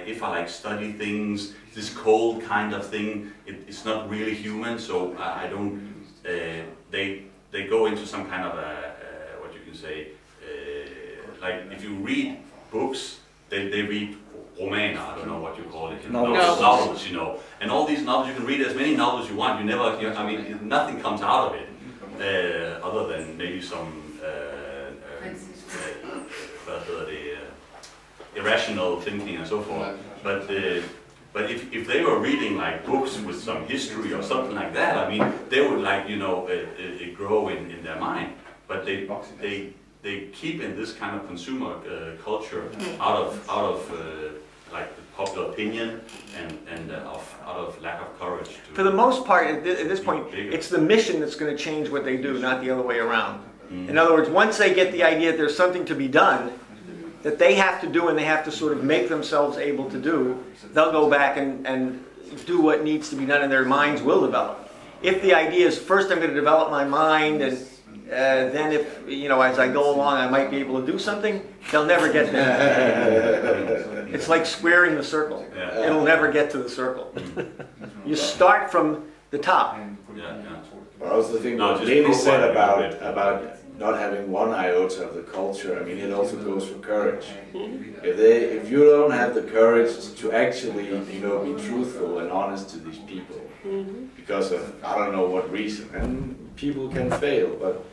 if I like study things, this cold kind of thing, it's not really human. So I don't. They go into some kind of what you can say, like if you read books, they read romaner, I don't know what you call it, novels, you know, and all these novels, you can read as many novels you want, I mean, nothing comes out of it, other than maybe some irrational thinking and so forth, but if they were reading like books with some history or something like that, I mean, they would like, you know, it grow in their mind, but they keep in this kind of consumer culture out of like the popular opinion and out of lack of courage. For the most part, at this point, it's the mission that's going to change what they do, not the other way around. In other words, once they get the idea that there's something to be done, that they have to do and they have to sort of make themselves able to do, they'll go back and do what needs to be done and their minds will develop. If the idea is first I'm going to develop my mind and then if, you know, as I go along I might be able to do something, they'll never get there. It's like squaring the circle. It'll never get to the circle. You start from the top. But also the thing what Leni said about not having one iota of the culture, I mean, it also goes for courage. If you don't have the courage to actually, you know, be truthful and honest to these people, because of I don't know what reason, and people can fail, but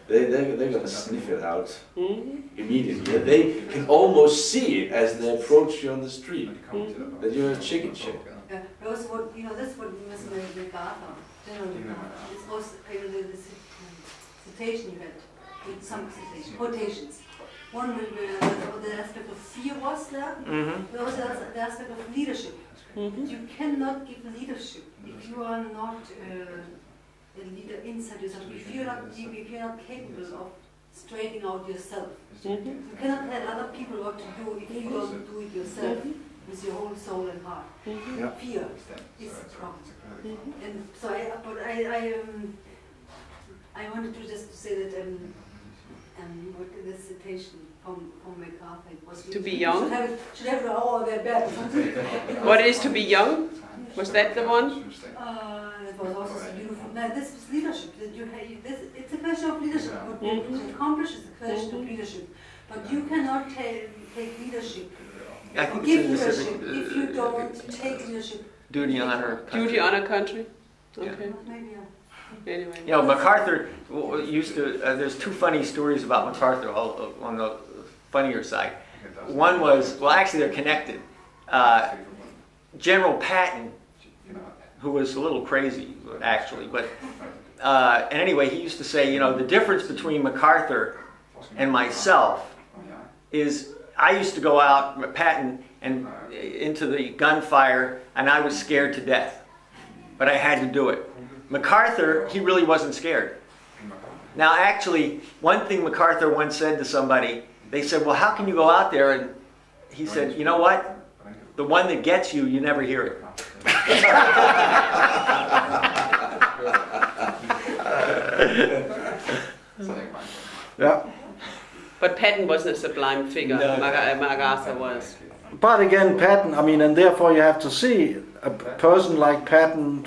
they're gonna sniff it out immediately. They can almost see it as they approach you on the street, that you're a chicken shit. But was what, this is what Mr. MacArthur, General MacArthur, this was the citation you had, with some quotations. One with the aspect of fear was there, but also the aspect of leadership. You cannot give leadership if you are not a leader inside yourself, if you're not capable of straightening out yourself. You cannot tell other people what to do if you don't do it yourself with your whole soul and heart. Fear is a problem. And so I wanted to just say that what this citation from MacArthur was to be young. Should have it all their bed. What is to be young? Was that the one? It was also beautiful. No, this is leadership. That it's a question of leadership. What to accomplish is a question of leadership. But you cannot take leadership. Give leadership if you don't take leadership. Duty, honor, country. Duty, honor, country. Okay. Maybe, Anyway. MacArthur used to, there's two funny stories about MacArthur on the funnier side. One was, well actually they're connected. General Patton, who was a little crazy actually, but and anyway he used to say, the difference between MacArthur and myself is I used to go out, Patton, and into the gunfire and I was scared to death, but I had to do it. MacArthur, he really wasn't scared. Now actually, one thing MacArthur once said to somebody, they said, well how can you go out there? And he said, you know what? The one that gets you, you never hear it. Yeah. But Patton wasn't a sublime figure, No. MacArthur was. But again, Patton, and therefore you have to see, a person like Patton,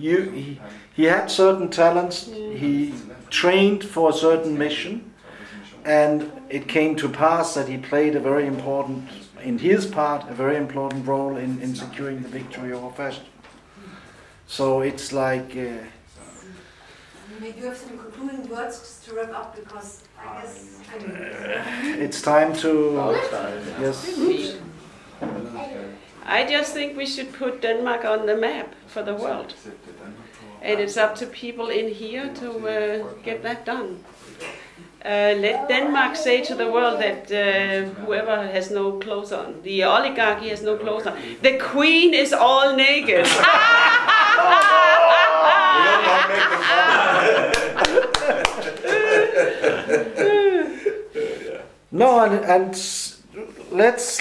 he had certain talents, he trained for a certain mission, and it came to pass that he played a very important role in securing the victory over fascism. So it's like... Maybe you have some concluding words just to wrap up, because I guess... it's time to... Yes. I just think we should put Denmark on the map for the world. And it's up to people in here to get that done. Let Denmark say to the world that whoever has no clothes on, the oligarchy has no clothes on, the queen is all naked. No, and let's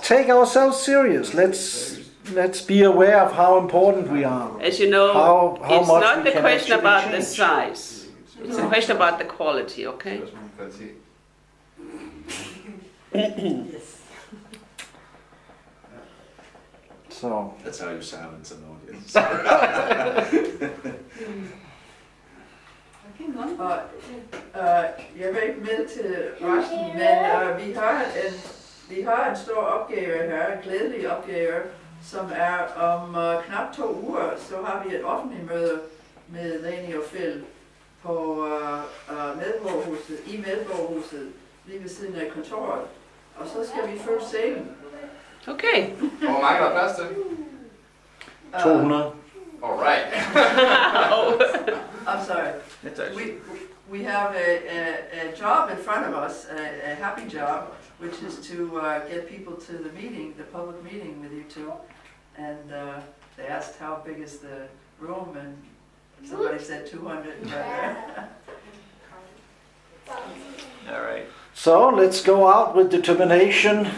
take ourselves serious. Let's be aware of how important we are. As you know, how it's much not we the can question actually about the change. size. It's a question about the quality, okay? So That's how you silence an audience. Jeg var ikke med til resten, men vi har en stor opgave her, en glædelig opgave, som er om knap 2 uger, så har vi et offentligt møde med Leni og Phil på i Medborgerhuset, lige ved siden af kontoret. Og så skal vi følge scenen. Okay. Hvor mange der er plads til? 200. All right. I'm sorry. We have a job in front of us, a happy job, which is to get people to the meeting, the public meeting with you two. And they asked how big is the room, and somebody said 200. All right. So let's go out with determination.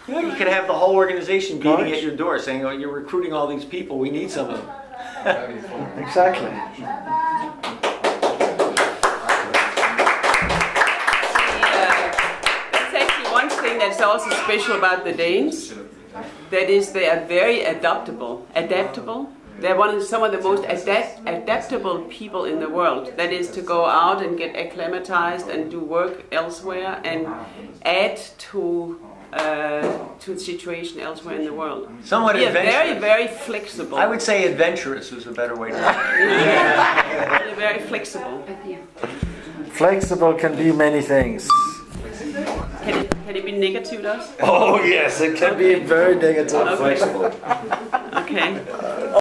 You could have the whole organization beating at your door saying, oh, you're recruiting all these people, we need some of them. Exactly. That's actually one thing that's also special about the Danes. That is, they are very adaptable. They're some of the most adaptable people in the world. That is, to go out and get acclimatized and do work elsewhere and add to the situation elsewhere in the world. Somewhat adventurous. Very, very flexible. I would say adventurous is a better way to say it. They're very flexible. Flexible can be many things. Can it be negative to us? Oh yes, it can be very negative. Okay. Flexible. Okay. Okay.